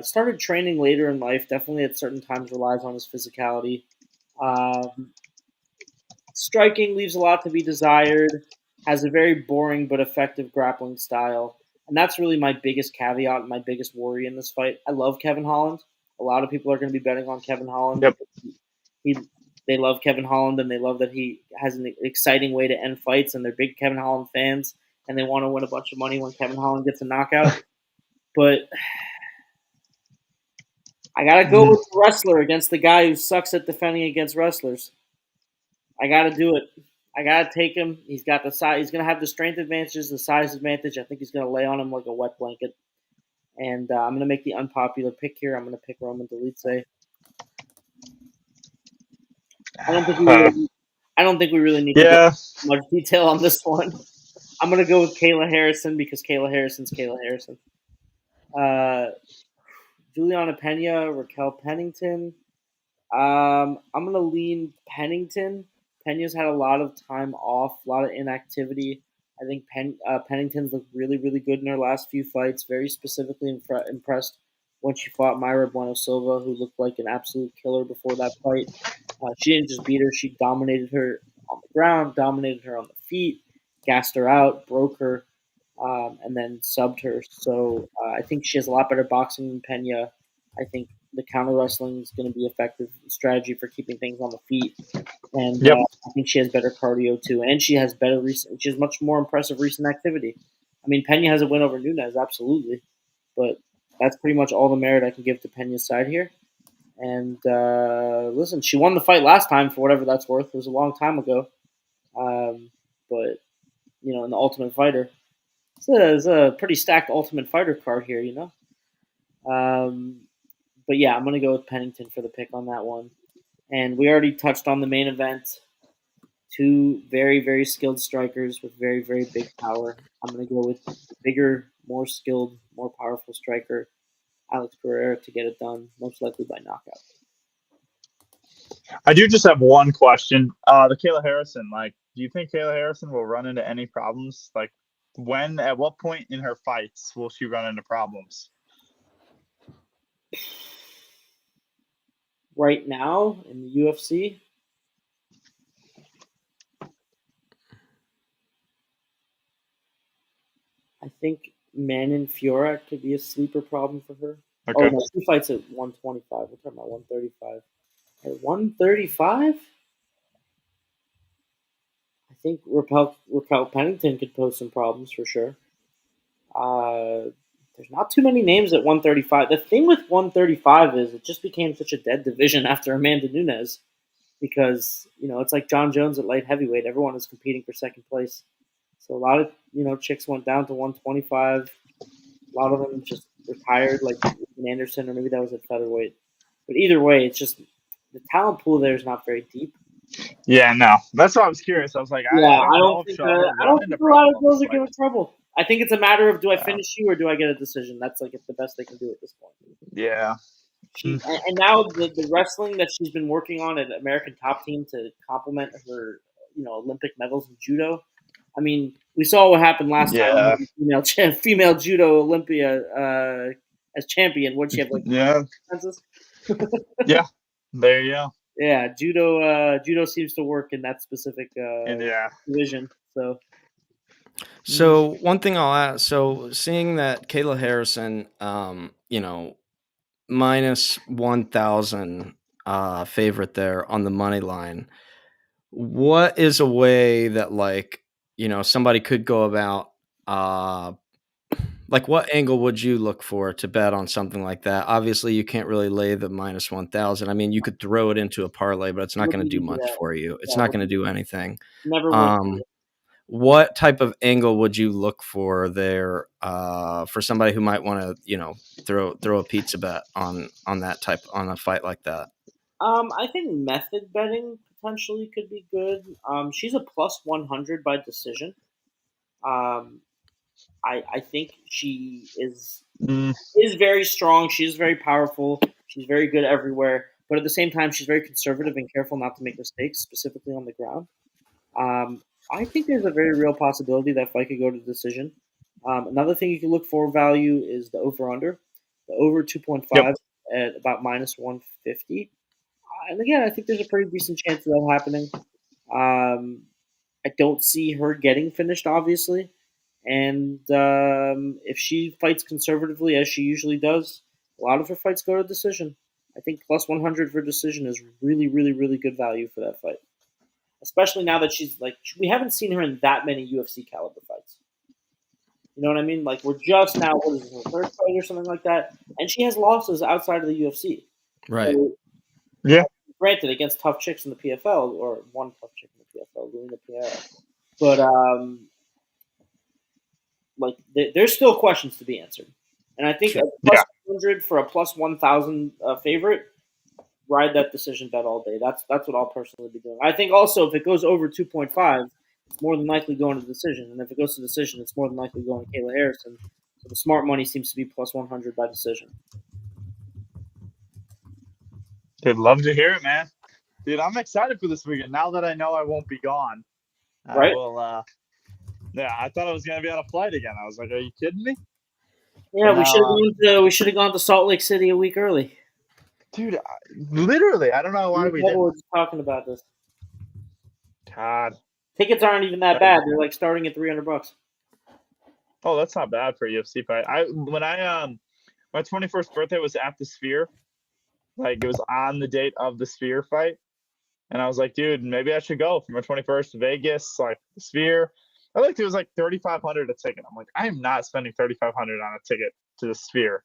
started training later in life. Definitely at certain times relies on his physicality. Striking leaves a lot to be desired. Has a very boring but effective grappling style. And that's really my biggest caveat and my biggest worry in this fight. I love Kevin Holland. A lot of people are going to be betting on Kevin Holland. Yep. They love Kevin Holland, and they love that he has an exciting way to end fights, and they're big Kevin Holland fans, and they want to win a bunch of money when Kevin Holland gets a knockout. But I got to go with the wrestler against the guy who sucks at defending against wrestlers. I got to do it. I got to take him. He's got the size. He's going to have the strength advantages, the size advantage. I think he's going to lay on him like a wet blanket. And I'm going to make the unpopular pick here. I'm going to pick Roman Dolidze. I don't think we really need to go much detail on this one. I'm going to go with Kayla Harrison because Kayla Harrison's Kayla Harrison. Juliana Pena, Raquel Pennington. I'm going to lean Pennington. Pena's had a lot of time off, a lot of inactivity. I think Pennington's looked really, really good in her last few fights. Very specifically impressed when she fought Mayra Bueno Silva, who looked like an absolute killer before that fight. She didn't just beat her; she dominated her on the ground, dominated her on the feet, gassed her out, broke her, and then subbed her. So I think she has a lot better boxing than Pena. I think the counter wrestling is going to be effective strategy for keeping things on the feet. And I think she has better cardio too, and she has She has much more impressive recent activity. I mean, Pena has a win over Nunes, absolutely, but that's pretty much all the merit I can give to Pena's side here. And listen, she won the fight last time for whatever that's worth. It was a long time ago, but in the Ultimate Fighter, it's a pretty stacked Ultimate Fighter card here, But yeah, I'm gonna go with Pennington for the pick on that one. And we already touched on the main event. Two very, very skilled strikers with very, very big power. I'm going to go with the bigger, more skilled, more powerful striker, Alex Pereira, to get it done, most likely by knockout. I do just have one question. The Kayla Harrison, do you think Kayla Harrison will run into any problems? At what point in her fights will she run into problems? Right now in the UFC, I think Manon Fiorot could be a sleeper problem for her. Okay. Oh, no, she fights at 125. We're talking about 135. At 135? I think Raquel Pennington could pose some problems for sure. There's not too many names at 135. The thing with 135 is it just became such a dead division after Amanda Nunes because, it's like John Jones at light heavyweight. Everyone is competing for second place. So a lot of, chicks went down to 125. A lot of them just retired, like Anderson, or maybe that was at featherweight. But either way, it's just the talent pool there is not very deep. Yeah, no. That's why I was curious. I was like, Yeah, I don't think a lot of girls are giving trouble. I think it's a matter of do I finish you or do I get a decision? That's the best they can do at this point. Yeah. And now the wrestling that she's been working on at American Top Team to complement her, Olympic medals in judo. I mean, we saw what happened last time. Female judo Olympia as champion. What'd she have, defenses? Yeah. There you go. Yeah, judo seems to work in that specific division. So one thing I'll ask, seeing that Kayla Harrison, minus 1,000 favorite there on the money line, what is a way that somebody could go about, what angle would you look for to bet on something like that? Obviously, you can't really lay the minus 1,000. I mean, you could throw it into a parlay, but it's not going to do much for you. It's not going to do anything. Never. What type of angle would you look for there for somebody who might want to, throw a pizza bet on a fight like that? I think method betting potentially could be good. She's a plus 100 by decision. I think she is very strong. She's very powerful. She's very good everywhere. But at the same time, she's very conservative and careful not to make mistakes, specifically on the ground. I think there's a very real possibility that fight could go to decision. Another thing you can look for value is the over-under. The over 2.5 at about minus 150. And again, I think there's a pretty decent chance of that happening. I don't see her getting finished, obviously. And if she fights conservatively, as she usually does, a lot of her fights go to decision. I think plus 100 for decision is really, really, really good value for that fight. Especially now that we haven't seen her in that many UFC caliber fights. You know what I mean? We're just now, what is this, her third fight or something like that? And she has losses outside of the UFC. Right. So, yeah. Granted, against tough chicks in the PFL, or one tough chick in the PFL, Luna Pierre. But, there's still questions to be answered. And I think a plus 100 for a plus 1,000 favorite, ride that decision bet all day. That's what I'll personally be doing. I think also if it goes over 2.5, it's more than likely going to decision. And if it goes to decision, it's more than likely going to Kayla Harrison. So the smart money seems to be plus 100 by decision. I'd love to hear it, man. Dude, I'm excited for this weekend. Now that I know I won't be gone, right? I will. I thought I was going to be on a flight again. I was like, "Are you kidding me?" Yeah, we should have gone to Salt Lake City a week early. Dude, literally, I don't know why we didn't. We're talking about this. God, tickets aren't even that bad. They're starting at $300. Oh, that's not bad for a UFC fight. My 21st birthday was at the Sphere. It was on the date of the Sphere fight. And I was like, dude, maybe I should go for my 21st to Vegas, the Sphere. I looked, it was $3,500 a ticket. I'm like, I am not spending $3,500 on a ticket to the Sphere.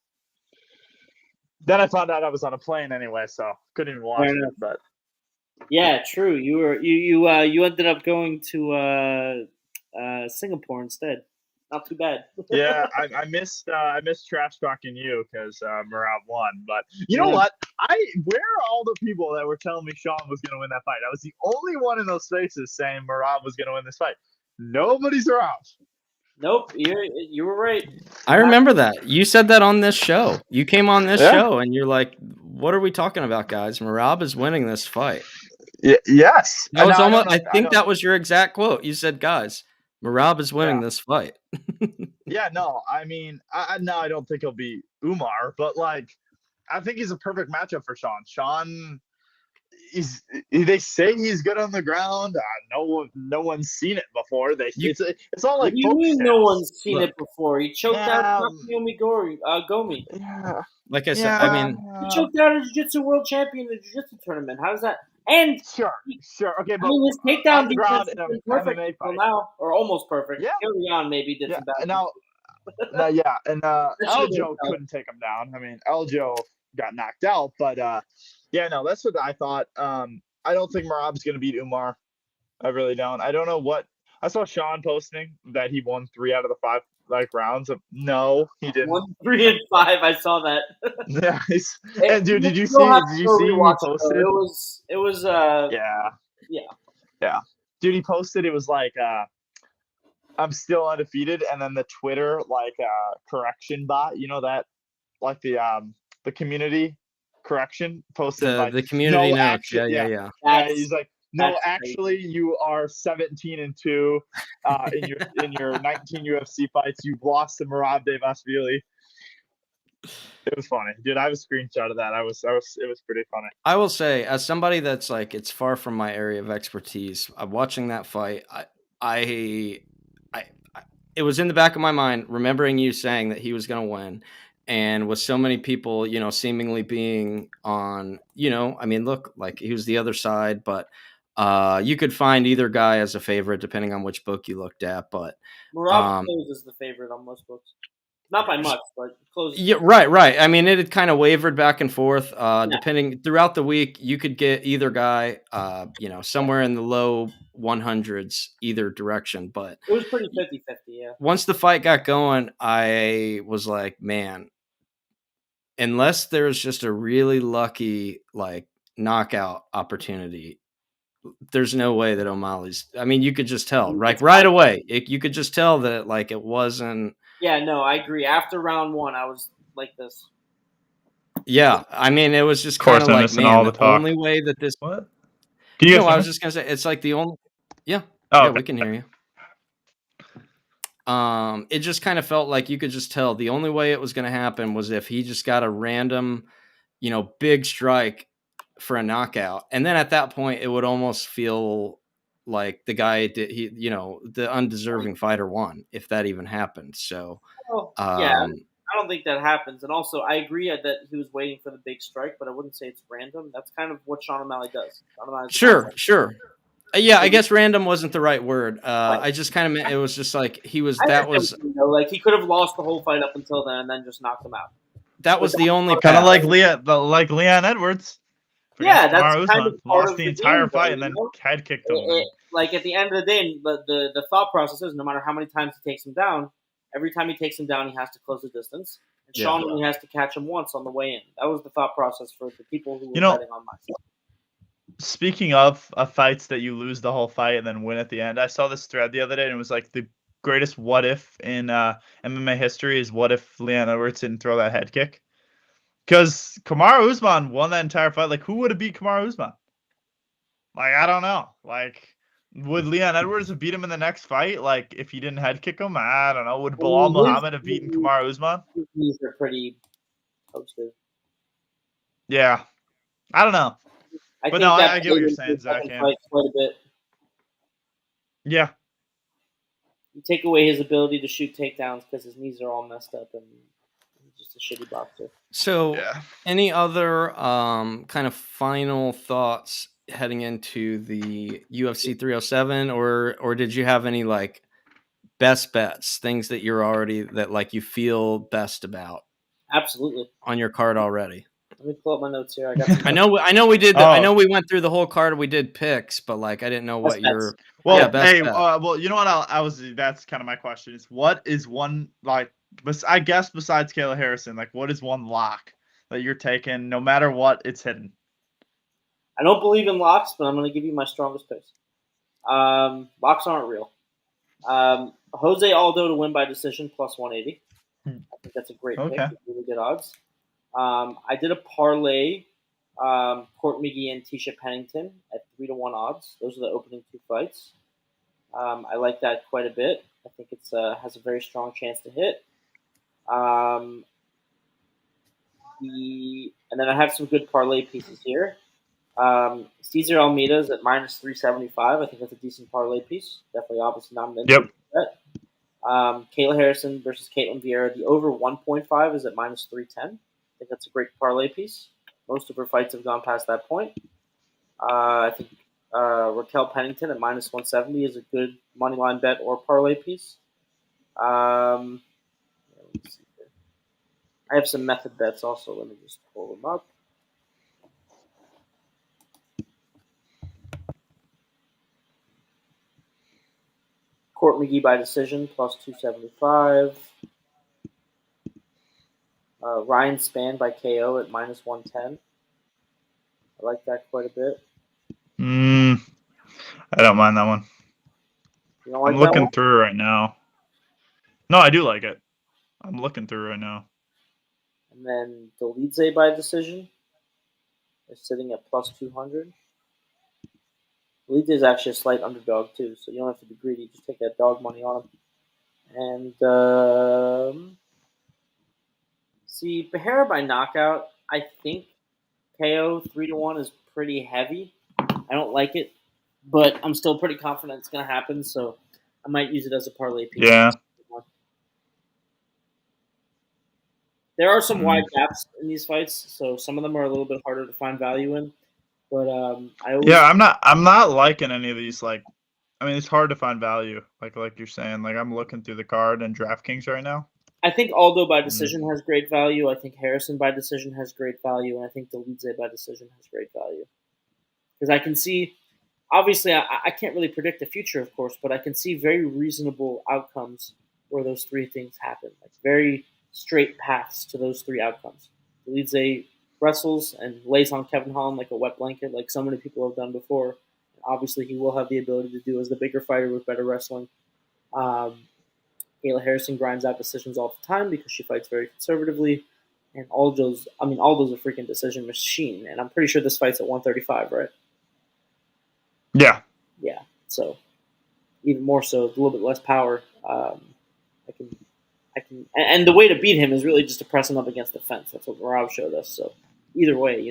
Then I found out I was on a plane anyway, so couldn't even watch it. But yeah, true. You ended up going to Singapore instead. not too bad. Yeah, I missed trash talking you because Merab won. But you know what? Where are all the people that were telling me Sean was going to win that fight? I was the only one in those spaces saying Merab was going to win this fight. Nobody's around. Nope, you were right. I remember that. You said that on this show. You came on this show and you're like, "What are we talking about, guys? Merab is winning this fight." Yes. That was almost. I think that was your exact quote. You said, "Guys, Merab is winning this fight." Yeah, no, I mean, I don't think he'll be Umar, but like, I think he's a perfect matchup for Sean. Sean, they say he's good on the ground. No one's seen it before. It's all like. What do you mean no one's seen it before? He choked out Naomi Gomi. Yeah. Like I said, I mean, he choked out a jiu-jitsu world champion in the jiu-jitsu tournament. How does that? And sure, okay, but his takedown defense has been perfect until now, or almost perfect. Yeah, Leon maybe did some bad. Now, and Aljo couldn't take him down. I mean, Aljo got knocked out, but that's what I thought. I don't think Merab's going to beat Umar. I really don't. I don't know what I saw Sean posting that he won 3 out of the 5 rounds. No, he didn't. 1, 3, and 5. I saw that. Yeah, and dude, did you see? Did you see he posted? It was. Yeah. Dude, he posted. It was like, I'm still undefeated, and then the Twitter correction bot. You know that, like the community correction posted the community notes. Actually, yeah. He's like, no, actually, you are 17-2 in your 19 UFC fights. You've lost to Merab Dvalishvili. It was funny, dude. I have a screenshot of that. It was pretty funny. I will say, as somebody that's like, it's far from my area of expertise, watching that fight, it was in the back of my mind, remembering you saying that he was going to win. And with so many people, seemingly being on, I mean, look, like he was the other side, but you could find either guy as a favorite depending on which book you looked at. But Merab is the favorite on most books. Not by much, but close. Yeah, right. I mean, it had kind of wavered back and forth. Depending throughout the week, you could get either guy, somewhere in the low 100s, either direction. But it was pretty 50-50, yeah. Once the fight got going, I was like, man, unless there's just a really lucky knockout opportunity, there's no way that O'Malley's. I mean, you could just tell, right away. You could just tell that it wasn't. Yeah, no, I agree. After round 1, I was like this. Yeah, I mean, it was just kind of like, man, the only way that this. What? I was just gonna say, it's like the only. Yeah. Oh, yeah, okay. We can hear you. It just kind of felt like you could just tell the only way it was going to happen was if he just got a random, big strike for a knockout, and then at that point, it would almost feel like the guy did the undeserving fighter won if that even happened. So, I don't think that happens. And also, I agree that he was waiting for the big strike, but I wouldn't say it's random. That's kind of what Sean O'Malley does. Sure. Yeah, I guess random wasn't the right word. I just kind of meant it was just like he was. That was like he could have lost the whole fight up until then, and then just knocked him out. That was the only kind of like Leon Edwards. Yeah, that's kind of lost the entire fight and then head kicked him. Like at the end of the day, the thought process is no matter how many times he takes him down, every time he takes him down, he has to close the distance. And Sean only has to catch him once on the way in. That was the thought process for the people who were betting on myself. Speaking of fights that you lose the whole fight and then win at the end, I saw this thread the other day and it was like the greatest what if in MMA history is what if Leon Edwards didn't throw that head kick. Because Kamaru Usman won that entire fight. Like, who would have beat Kamaru Usman? Like, I don't know. Like, would Leon Edwards have beat him in the next fight? Like, if he didn't head kick him? I don't know. Would Bilal Muhammad have beaten Kamaru Usman? These are pretty posted. Yeah. I don't know. I get what you're saying, Zach. Quite a bit. Yeah. You take away his ability to shoot takedowns because his knees are all messed up and he's just a shitty boxer. So, any other kind of final thoughts heading into the UFC 307, or did you have any best bets, things that you're already you feel best about? Absolutely. On your card already. Let me pull up my notes here. I got some I know we did. Oh. I know we went through the whole card. We did picks, but like I didn't know what best your. bets. Well, Yeah, best hey, bet. well, you know what? I was. That's kind of my question. Is what is one like? I guess besides Kayla Harrison, like what is one lock that you're taking, no matter what, it's hidden. I don't believe in locks, but I'm going to give you my strongest picks. Locks aren't real. Jose Aldo to win by decision plus 180. I think that's a great pick. Okay. With really good odds. I did a parlay. Court McGee and Tisha Pennington at 3-1 odds. Those are the opening two fights. I like that quite a bit. I think it's has a very strong chance to hit. And then I have some good parlay pieces here. Cesar Almeida's at minus 375. I think that's a decent parlay piece. Definitely, obviously not an Yep. bet. Kayla Harrison versus Caitlin Vieira. The over 1.5 is at minus 310. I think that's a great parlay piece. Most of her fights have gone past that point. I think Raquel Pennington at minus 170 is a good money line bet or parlay piece. Let me see here. I have some method bets also. Let me just pull them up. Court McGee by decision plus 275. Ryan Spann by KO at minus 110. I like that quite a bit. I don't mind that one. You don't like I'm that looking one? through right now. No, I do like it. I'm looking through right now. And then Dolidze by decision is sitting at plus 200. Dolidze is actually a slight underdog too, so you don't have to be greedy. Just take that dog money on him. And see, Behera by knockout, I think KO 3-1 is pretty heavy. I don't like it, but I'm still pretty confident it's going to happen, so I might use it as a parlay piece. Yeah. There are some wide gaps in these fights, so some of them are a little bit harder to find value in. But I always I'm not liking any of these. Like, I mean, it's hard to find value. Like you're saying. Like I'm looking through the card and DraftKings right now. I think Aldo by decision has great value. I think Harrison by decision has great value, and I think Dolidze by decision has great value. Because I can see, obviously, I can't really predict the future, of course, but I can see very reasonable outcomes where those three things happen. Like very straight paths to those three outcomes. Dolidze wrestles and lays on Kevin Holland like a wet blanket, like so many people have done before. And obviously, he will have the ability to do as the bigger fighter with better wrestling. Kayla Harrison grinds out decisions all the time because she fights very conservatively. And Aldo's a freaking decision machine. And I'm pretty sure this fight's at 135, right? Yeah. Yeah. So even more so, a little bit less power. And the way to beat him is really just to press him up against the fence. That's what Rob showed us. So either way,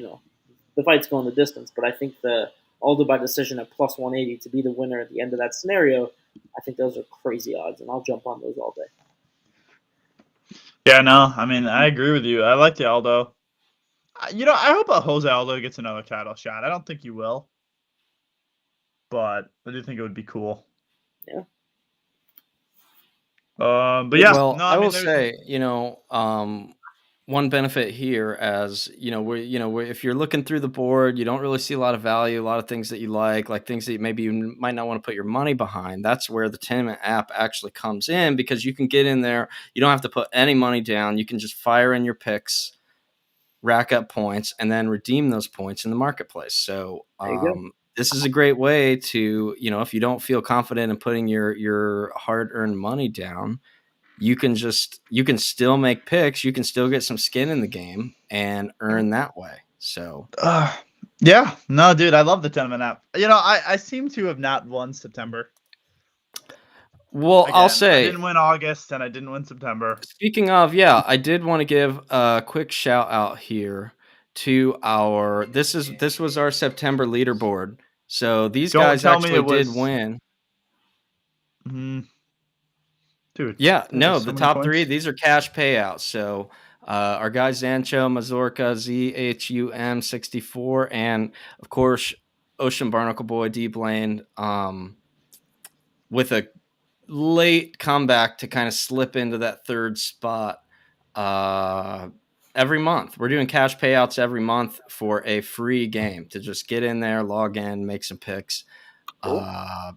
the fight's going the distance. But I think the Aldo by decision at plus 180 to be the winner at the end of that scenario, I think those are crazy odds, and I'll jump on those all day. Yeah, no, I mean, I agree with you. I like the Aldo. I hope a Jose Aldo gets another title shot. I don't think he will, but I do think it would be cool. Yeah. But yeah. Well, no, I will there's say, one benefit here, as if you're looking through the board, you don't really see a lot of value, a lot of things that you like things that maybe you might not want to put your money behind. That's where the Tenement app actually comes in, because you can get in there. You don't have to put any money down. You can just fire in your picks, rack up points, and then redeem those points in the marketplace. So this is a great way to, if you don't feel confident in putting your hard-earned money down, you can still make picks. You can still get some skin in the game and earn that way. So, yeah, no, dude, I love the Tenement app. I seem to have not won September. Well, Again, I'll say I didn't win August and I didn't win September. Speaking of, I did want to give a quick shout out here to this was our September leaderboard. So these guys actually did win. Dude. Yeah, no, the top three, these are cash payouts. So our guy Zancho, Mazorca, ZHUM64, and of course Ocean Barnacle Boy D Blaine, with a late comeback to kind of slip into that third spot. every month. We're doing cash payouts every month for a free game to just get in there, log in, make some picks. Cool.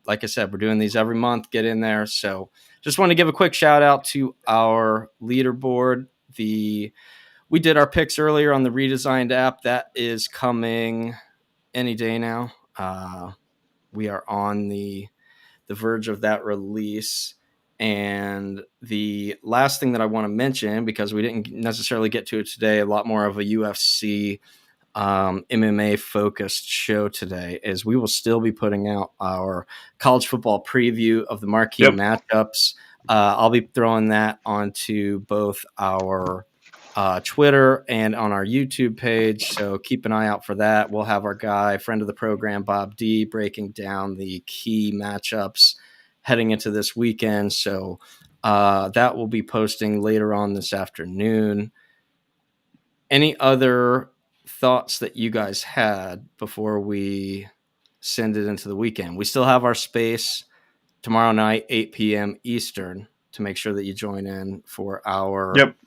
Like I said, we're doing these every month. Get in there. So just want to give a quick shout out to our leaderboard. We did our picks earlier on the redesigned app. That is coming any day now. We are on the verge of that release. And the last thing that I want to mention, because we didn't necessarily get to it today, a lot more of a UFC MMA focused show today, is we will still be putting out our college football preview of the marquee matchups. I'll be throwing that onto both our Twitter and on our YouTube page. So keep an eye out for that. We'll have our guy, friend of the program, Bob D, breaking down the key matchups heading into this weekend. So that will be posting later on this afternoon. Any other thoughts that you guys had before we send it into the weekend? We still have our space tomorrow night, 8 p.m. Eastern, to make sure that you join in for our. Yep.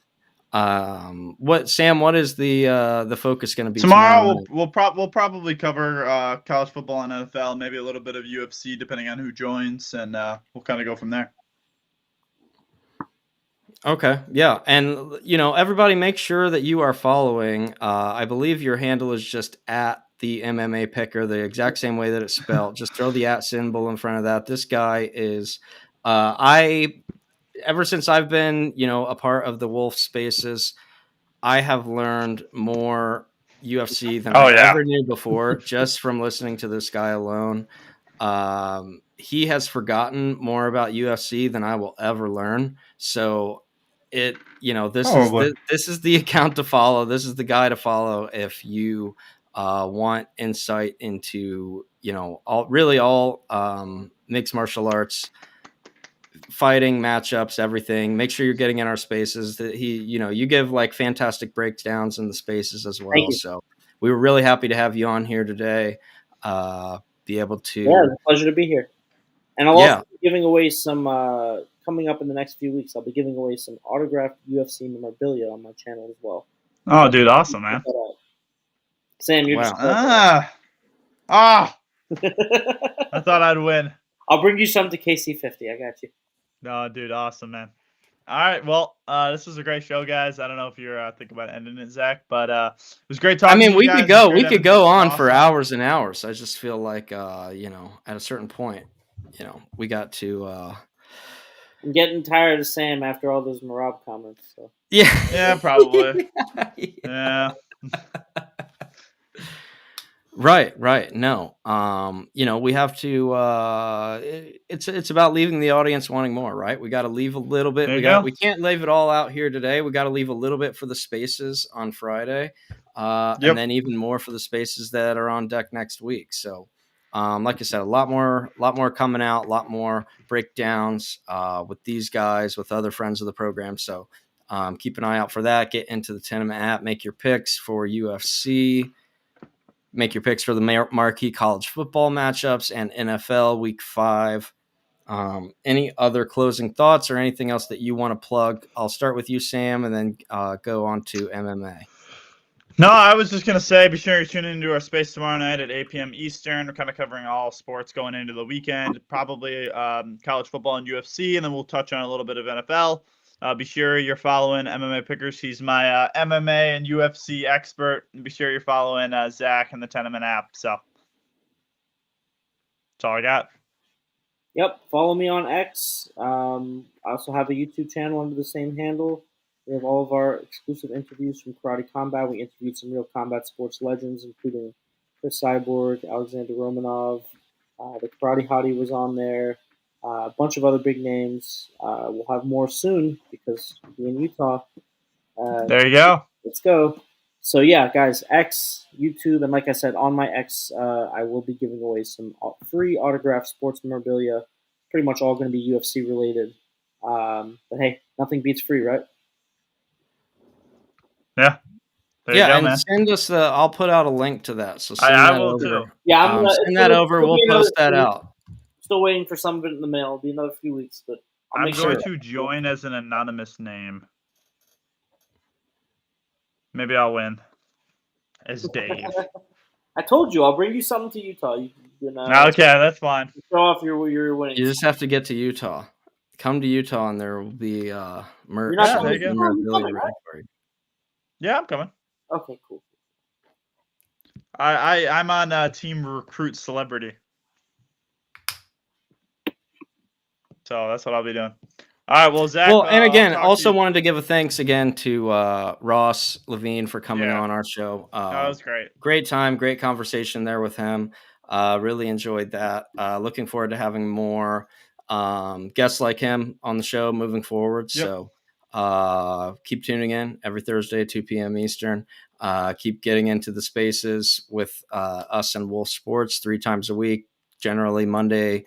What is the focus going to be tomorrow? We'll probably cover college football and NFL, maybe a little bit of UFC, depending on who joins, and we'll kind of go from there. Okay, yeah, and everybody, make sure that you are following. I believe your handle is just at the MMA Picker, the exact same way that it's spelled. Just throw the at symbol in front of that. This guy is, ever since I've been, a part of the Wolf Spaces, I have learned more UFC than I ever knew before, just from listening to this guy alone. He has forgotten more about UFC than I will ever learn. So this is the account to follow. This is the guy to follow if you want insight into all mixed martial arts, fighting, matchups, everything. Make sure you're getting in our spaces. That you give like fantastic breakdowns in the spaces as well. So we were really happy to have you on here today. Be able to. Yeah, it's a pleasure to be here. And I'll also be giving away some coming up in the next few weeks. I'll be giving away some autographed UFC memorabilia on my channel as well. Oh, dude, awesome, man! Sam, you're just I thought I'd win. I'll bring you some to KC50. I got you. No, dude, awesome, man. All right, well, this was a great show, guys. I don't know if you're thinking about ending it, Zach, but it was great talking to you we guys. We could go on for hours and hours. I just feel like, at a certain point, we got to. I'm getting tired of Sam after all those Marab comments. So. Yeah, probably. Yeah. Right. No. We have to it's about leaving the audience wanting more, right? We got to leave a little bit. We can't leave it all out here today. We got to leave a little bit for the spaces on Friday. And then even more for the spaces that are on deck next week. So, like I said, a lot more coming out, a lot more breakdowns with these guys, with other friends of the program. So, keep an eye out for that. Get into the Tenement app, make your picks for UFC. Make your picks for the marquee college football matchups and NFL Week 5. Any other closing thoughts or anything else that you want to plug? I'll start with you, Sam, and then go on to MMA. No, I was just going to say, be sure you're tuning into our space tomorrow night at 8 p.m. Eastern. We're kind of covering all sports going into the weekend, probably college football and UFC, and then we'll touch on a little bit of NFL. Be sure you're following MMA Pickers. He's my MMA and UFC expert. And be sure you're following Zach and the Tenement app. So that's all I got. Yep. Follow me on X. I also have a YouTube channel under the same handle. We have all of our exclusive interviews from Karate Combat. We interviewed some real combat sports legends, including Chris Cyborg, Alexander Romanov. The Karate Hottie was on there. A bunch of other big names. We'll have more soon because we'll be in Utah. There you go. Let's go. So, yeah, guys, X, YouTube, and like I said, on my X, I will be giving away some free autographed sports memorabilia. Pretty much all going to be UFC related. But, hey, nothing beats free, right? Yeah. There you go, and man. send us I'll put out a link to that. So send I that will over. too. Yeah, send that over. We'll post that out. Still waiting for some of it in the mail. It'll be another few weeks, but I'm going to join as an anonymous name. Maybe I'll win. As Dave. I told you I'll bring you something to Utah. You can Okay, that's fine. show off your winning. You just have to get to Utah. Come to Utah, and there will be You're not coming to Utah? You're coming, right? for you. Yeah, I'm coming. Okay, cool. I'm on Team Recruit Celebrity. So that's what I'll be doing. All right, well, Zach. Well, and again, I'll talk to also you. wanted to give a thanks again to Ross Levine for coming on our show. That was great. Great time, great conversation there with him. Really enjoyed that. Looking forward to having more guests like him on the show moving forward. Yep. So keep tuning in every Thursday, 2 p.m. Eastern. Keep getting into the spaces with us and Wolf Sports 3 times a week, generally Monday,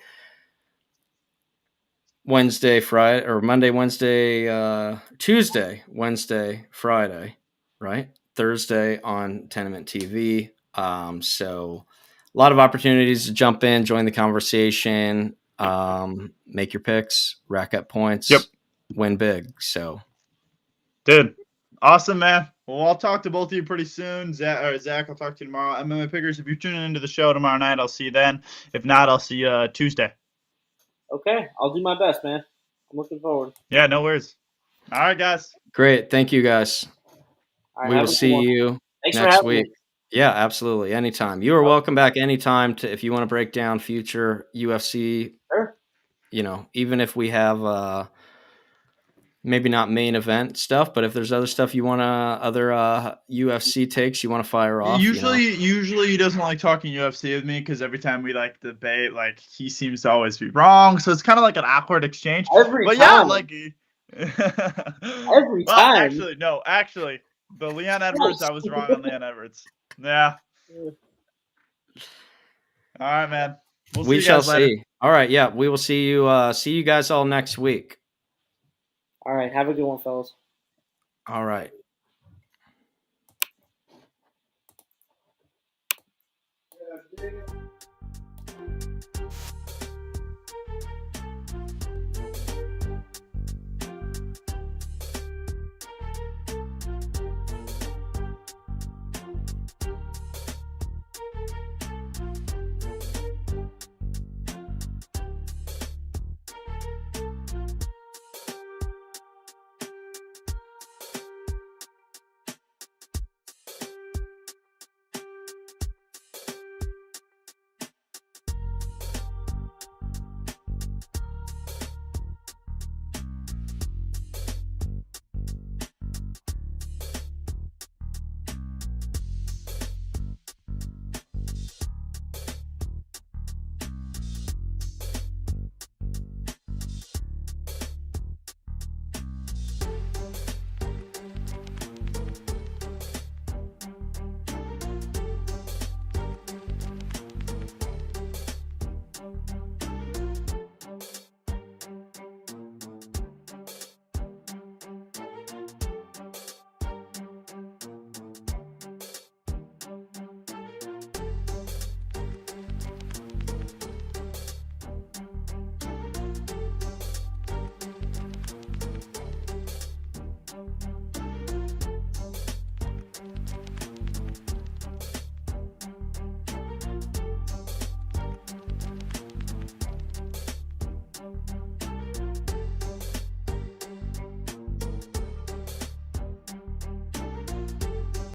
Wednesday, Friday, or Monday, Wednesday, Tuesday, Wednesday, Friday, right? Thursday on Tenement TV. So a lot of opportunities to jump in, join the conversation, make your picks, rack up points, win big. So, dude, awesome, man. Well, I'll talk to both of you pretty soon. Zach, I'll talk to you tomorrow. MMA Pickers, if you're tuning into the show tomorrow night, I'll see you then. If not, I'll see you Tuesday. Okay, I'll do my best, man. I'm looking forward. Yeah, no worries. All right, guys. Great. Thank you, guys. All right, We will see you next week. Yeah, absolutely. Anytime. You are welcome back anytime if you want to break down future UFC. Sure. Even if we have maybe not main event stuff, but if there's other stuff you want other UFC takes you want to fire off. Usually he doesn't like talking UFC with me because every time we debate, he seems to always be wrong. So it's kind of like an awkward exchange. Every time. Every time. Actually, the Leon Edwards, I was wrong on Leon Edwards. Yeah. All right, man. We shall see. All right, yeah, we will see you guys all next week. All right, have a good one, fellas. All right. Yeah,